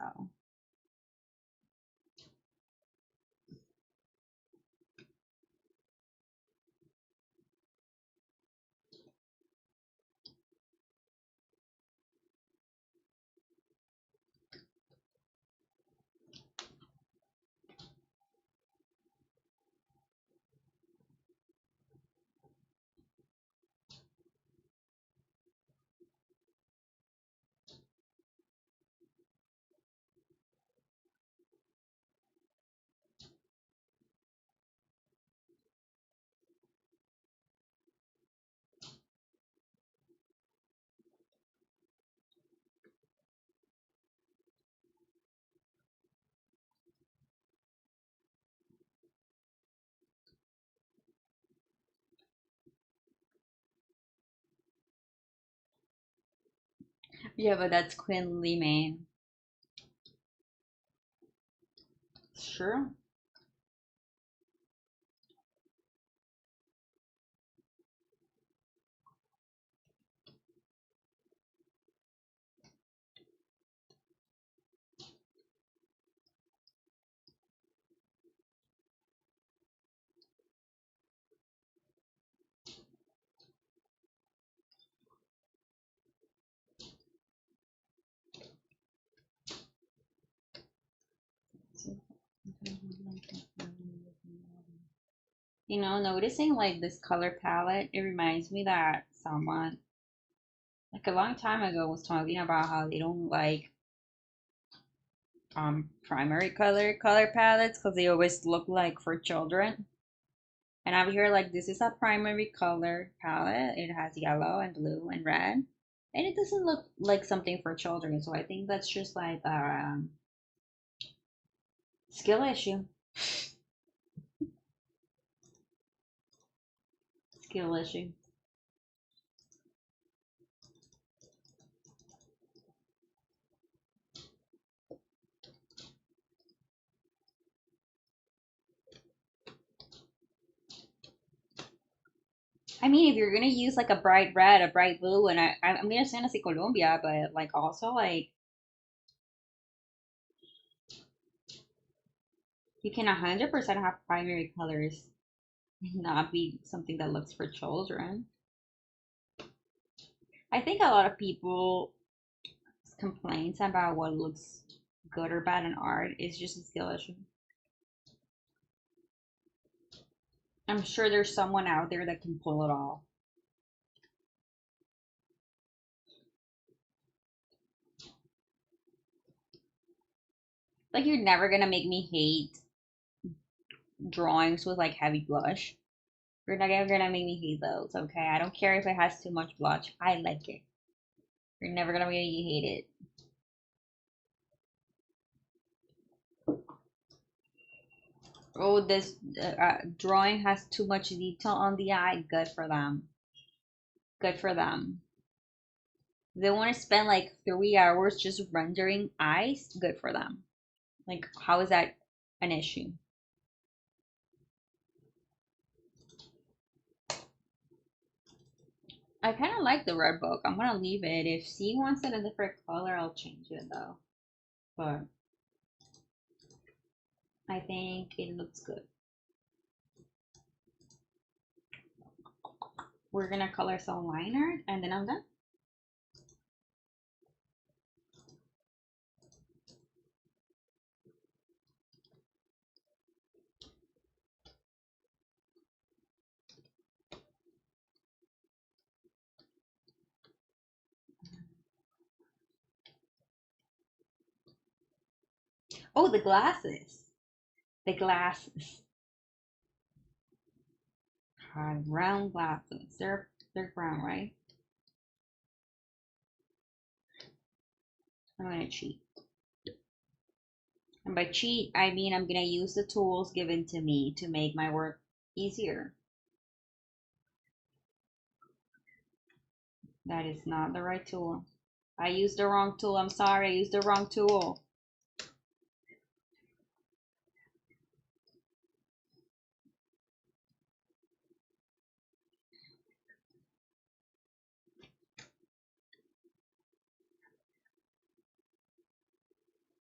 yeah, but that's Quinn Lee Mayne. Sure. Noticing like this color palette, it reminds me that someone like a long time ago was talking about how they don't like primary color palettes because they always look like for children. And I'm here like this is a primary color palette. It has yellow and blue and red, and it doesn't look like something for children. So I think that's just like a skill issue. Skill issue. I mean, if you're gonna use like a bright red, a bright blue, and I'm gonna send us to Colombia, but like also like you can 100% have primary colors, not be something that looks for children. I think a lot of people complaints about what looks good or bad in art is just a skill issue. I'm sure there's someone out there that can pull it off. Like you're never gonna make me hate drawings with like heavy blush. You're not ever gonna make me hate those, okay? I don't care if it has too much blush. I like it. You're never gonna make me hate it. Oh, this drawing has too much detail on the eye. Good for them. Good for them. They want to spend like 3 hours just rendering eyes. Good for them. Like, how is that an issue? I kind of like the red book. I'm gonna leave it. If C wants it a different color, I'll change it though. But I think it looks good. We're gonna color some liner and then I'm done. Oh, the glasses. The glasses. Round glasses. They're brown, right? I'm gonna cheat. And by cheat, I mean I'm gonna use the tools given to me to make my work easier. That is not the right tool. I used the wrong tool. I'm sorry, I used the wrong tool.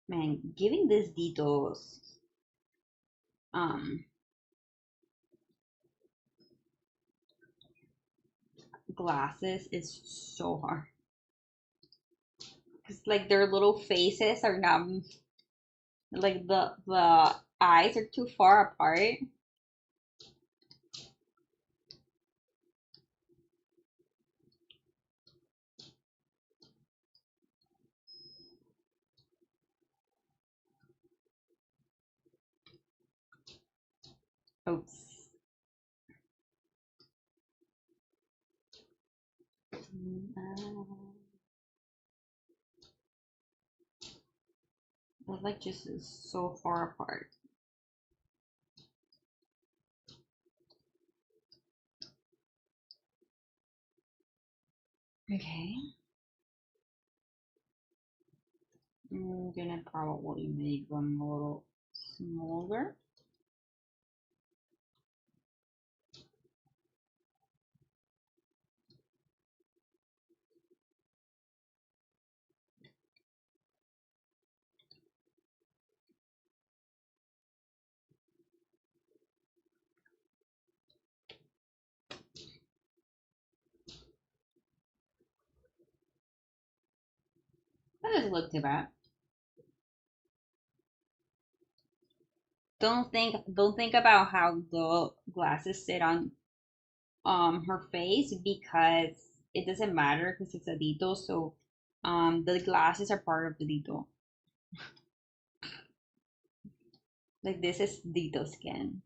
Man, giving these details glasses is so hard. Cause like their little faces are not like the eyes are too far apart. Oops. That like just is so far apart. Okay. I'm gonna probably make them a little smaller. That doesn't look too bad. Don't think about how the glasses sit on her face because it doesn't matter because it's a detail. So the glasses are part of the detail. Like this is detail skin.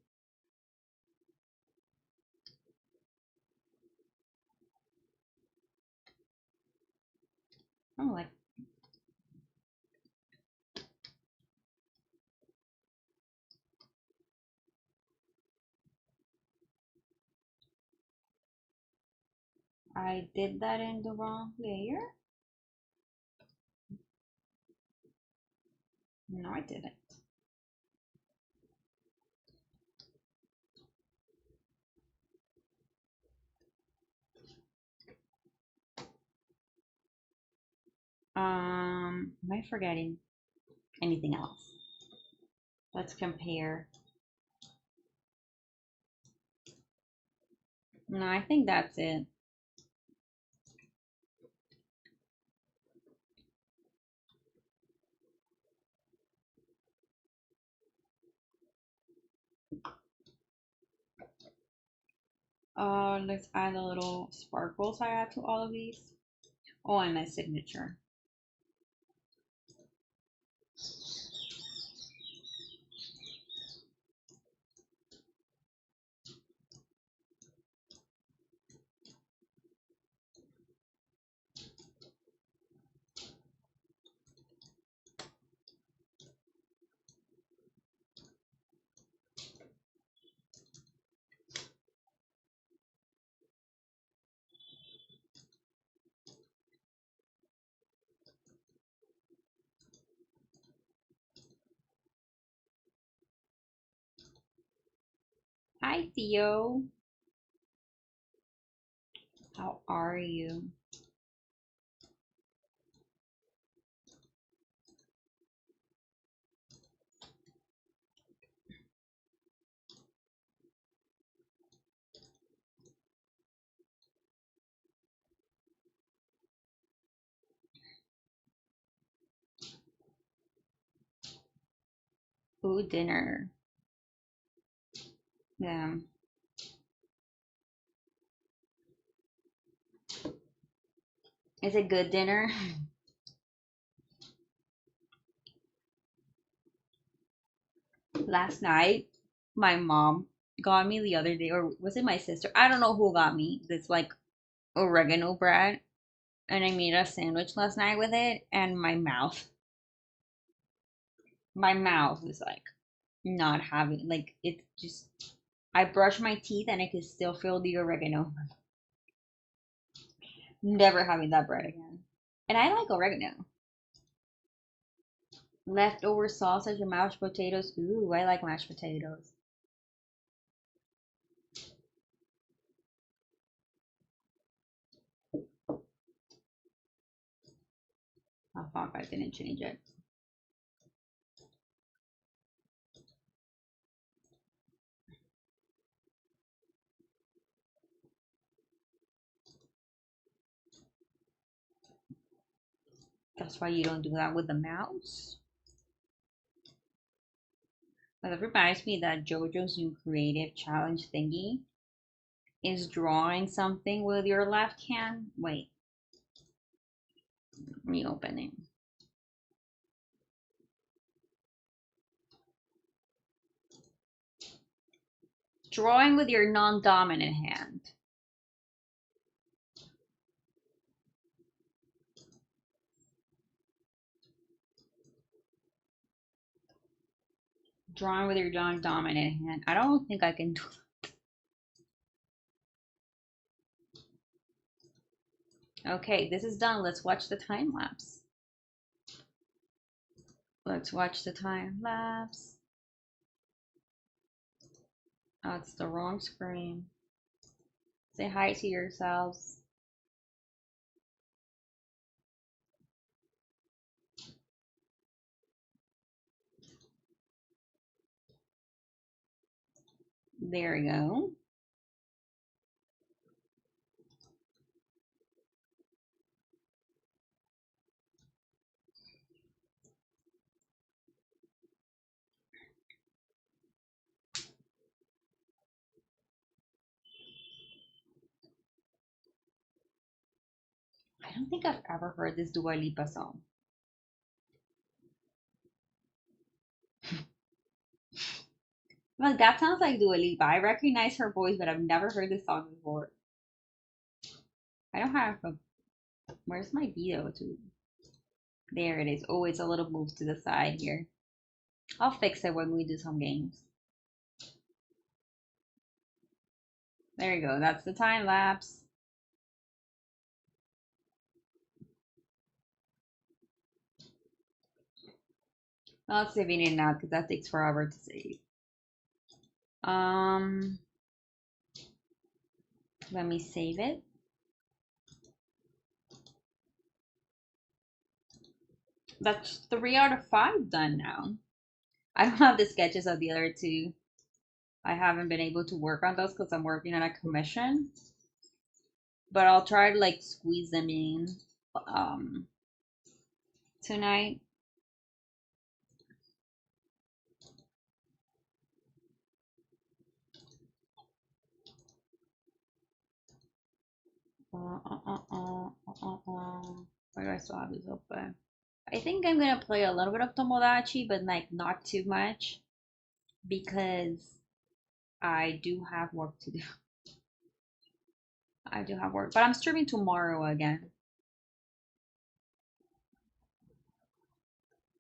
Oh, like I did that in the wrong layer. No, I didn't. I forgetting anything else? Let's compare. No, I think that's it. Let's add a little sparkles I add to all of these. Oh, and my signature. Hi, Theo. How are you? Ooh, dinner. Yeah. Is it good dinner? Last night, my mom got me the other day, or was it my sister? I don't know who got me this like oregano bread, and I made a sandwich last night with it, and my mouth was like not having like it just. I brushed my teeth and I could still feel the oregano. Never having that bread again. And I like oregano. Leftover sausage and mashed potatoes. Ooh, I like mashed potatoes. Oh fuck, I didn't change it. That's why you don't do that with the mouse. But it reminds me that JoJo's new creative challenge thingy is drawing something with your left hand. Wait, reopening. Drawing with your non-dominant hand. Drawing with your non-dominant hand. I don't think I can do that. Okay, this is done. Let's watch the time lapse. Let's watch the time lapse. Oh, it's the wrong screen. Say hi to yourselves. There we go. I don't think I've ever heard this Dua Lipa song. Like that sounds like Dua Lipa. I recognize her voice, but I've never heard this song before. I don't have a. Where's my video to? There it is. Oh, it's a little move to the side here. I'll fix it when we do some games. There you go. That's the time lapse. I'll saving it now because that takes forever to save. Let me save it. That's 3 out of 5 done now. I don't have the sketches of the other two. I haven't been able to work on those because I'm working on a commission. But I'll try to like squeeze them in tonight. Why do I still have this open? I think I'm gonna play a little bit of Tomodachi, but like not too much because I do have work to do. I do have work, but I'm streaming tomorrow again.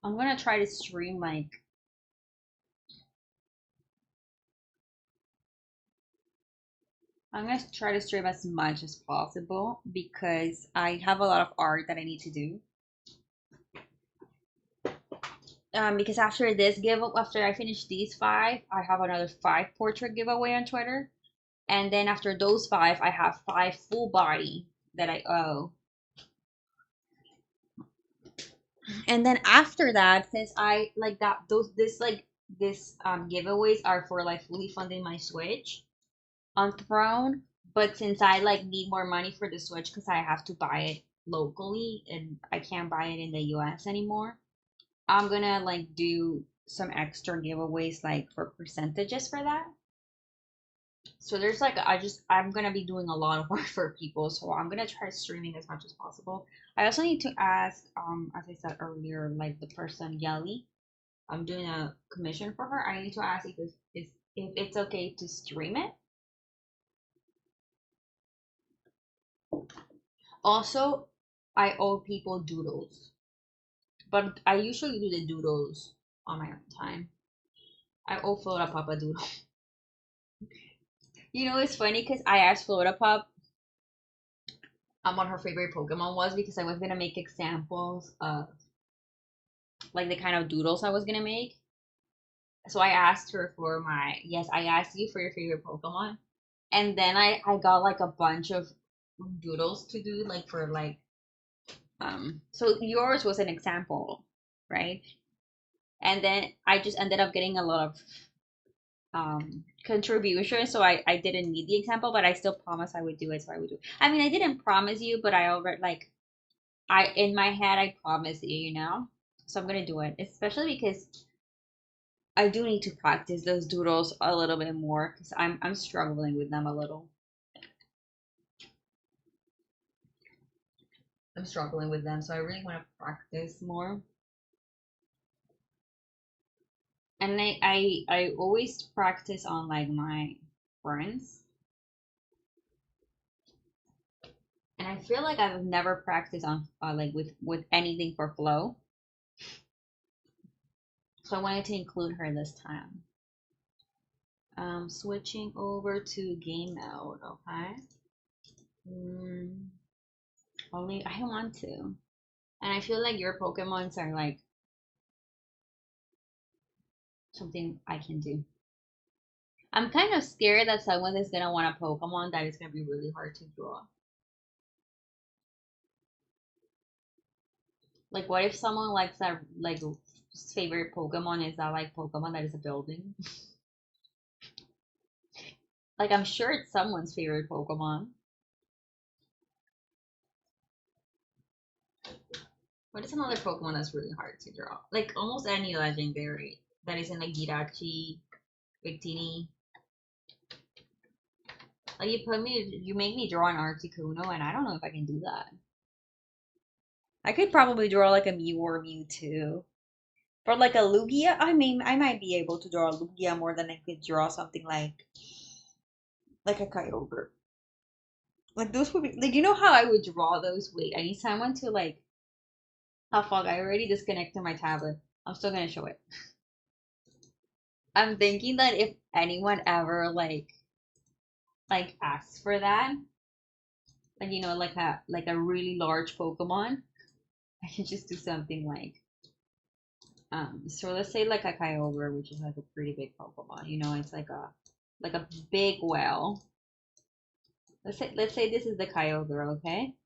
I'm gonna try to stream like I'm gonna try to stream as much as possible because I have a lot of art that I need to do. Because after this after I finish these 5, I have another 5 portrait giveaway on Twitter, and then after those 5, I have 5 full body that I owe. And then after that, since I like that, this giveaways are for like fully funding my Switch on Throne, but since I like need more money for the Switch because I have to buy it locally and I can't buy it in the US anymore, I'm gonna like do some extra giveaways like for percentages for that. So there's like I'm gonna be doing a lot of work for people, so I'm gonna try streaming as much as possible. I also need to ask, as I said earlier, like the person Yelly, I'm doing a commission for her. I need to ask if it's okay to stream it. Also, I owe people doodles, but I usually do the doodles on my own time. I owe Flora Papa doodle. You know, it's funny because I asked Flora Pop what her favorite Pokemon was because I was gonna make examples of like the kind of doodles I was gonna make. So I asked her for I asked you for your favorite Pokemon. And then I got like a bunch of doodles to do like for like so yours was an example, right? And then I just ended up getting a lot of contribution, so I didn't need the example, but I still promised I would do it, so I would do it. I mean, I didn't promise you, but I already like I in my head I promised you, you know. So I'm gonna do it, especially because I do need to practice those doodles a little bit more because I'm struggling with them a little. I'm struggling with them, so I really want to practice more. And I always practice on like my friends, and I feel like I've never practiced on like with anything for flow. So I wanted to include her this time. Switching over to game mode, okay? Only I want to, and I feel like your Pokemons are like something I can do. I'm kind of scared that someone is gonna want a Pokemon that is gonna be really hard to draw. Like, what if someone likes that like favorite Pokemon is that like Pokemon that is a building? Like, I'm sure it's someone's favorite Pokemon. What is another Pokemon that's really hard to draw? Like almost any legendary that is in like Girachi, Victini. Like you make me draw an Articuno, and I don't know if I can do that. I could probably draw like a Mew or Mewtwo. For like a Lugia, I might be able to draw a Lugia more than I could draw something like a Kyogre. Like those would be like you know how I would draw those? Wait, I need someone to like oh fuck, I already disconnected my tablet. I'm still gonna show it. I'm thinking that if anyone ever like asks for that, like you know, like a really large Pokemon, I can just do something like so let's say like a Kyogre, which is like a pretty big Pokemon, you know, it's like a big whale. Let's say this is the Kyogre, okay?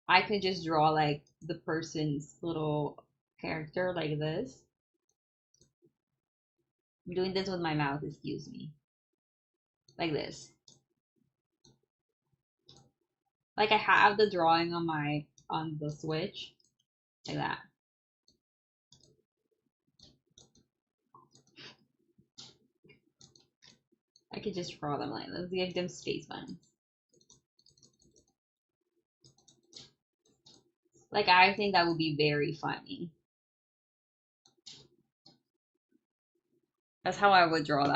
I could just draw like the person's little character like this. I'm doing this with my mouth, excuse me. Like this. Like I have the drawing on the Switch. Like that. I could just draw them like this. Give them space buttons. Like I think that would be very funny. That's how I would draw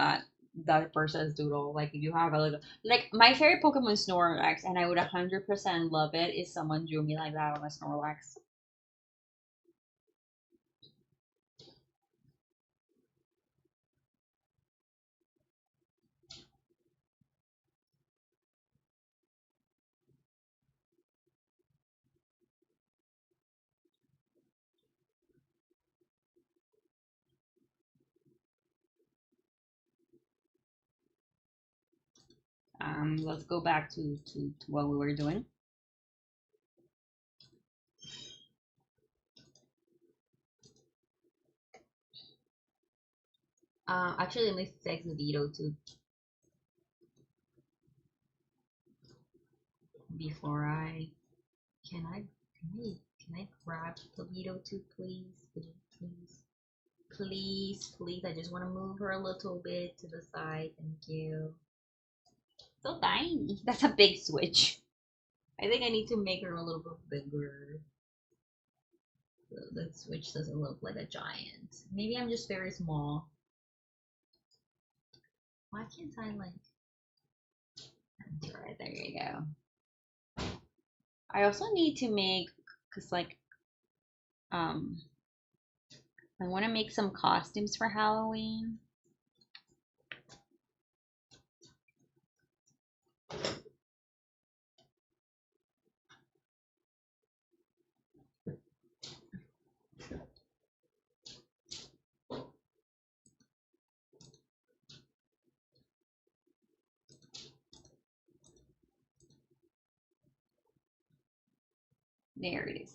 that person's doodle. Like if you have a little, like my favorite Pokemon Snorlax, and I would 100% love it if someone drew me like that on a Snorlax. Let's go back to what we were doing. Actually, let me text Vito too before I. Can I grab the Vito too, please, please. I just want to move her a little bit to the side. Thank you. So tiny. That's a big switch. I think I need to make her a little bit bigger. The switch doesn't look like a giant. Maybe I'm just very small. Why can't I like? Alright, there you go. I also need to make, cause like, I want to make some costumes for Halloween. There it is.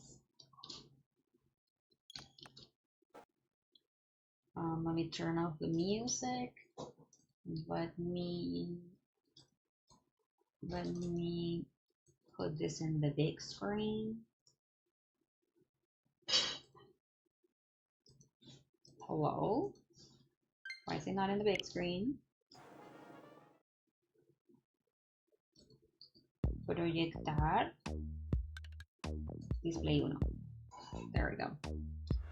Let me turn off the music. Let me put this in the big screen. Hello? Why is it not in the big screen? Proyectar. Display 1. There we go.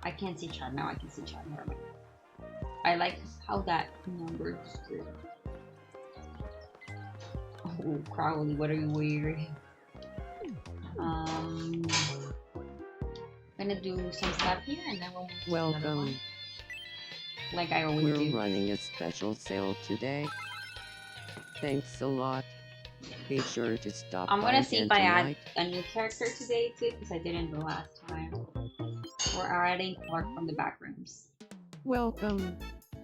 I can't see chat now. I can see chat. Never mind. I like how that number is good. Oh, Crowley, what are you wearing? Gonna do some stuff here and then we'll move to another Welcome. one. Like I always We're do. running a special sale today. Thanks a lot. Be sure to stop I'm by gonna see again if I add tonight. a new character today too, because I didn't the last time. We're adding Clark from the back rooms. Welcome.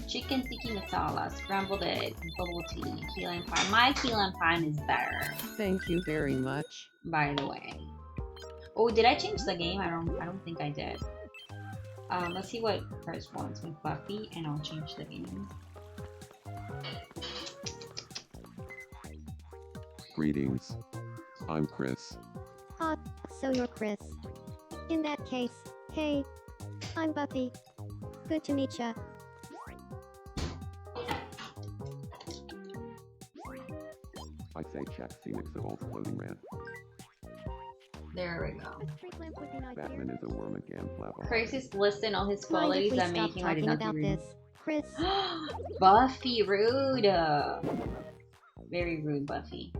Chicken tiki masala, scrambled eggs, bubble tea, key lime pie. My key lime pie is better, Thank you very much. by the way. Oh, did I change the game? I don't think I did. Let's see what Chris wants with Buffy, and I'll change the game. Greetings. I'm Chris. Ah, so you're Chris. In that case, hey, I'm Buffy. Good to meet ya. I say check Phoenix of old clothing man. There we go. A street lamp would be nice here. Batman is a worm again, blah blah. Chris is listing all his Mind qualities if we that stop make him I did talking not about agree. this? Chris, Buffy rude. Very rude, Buffy.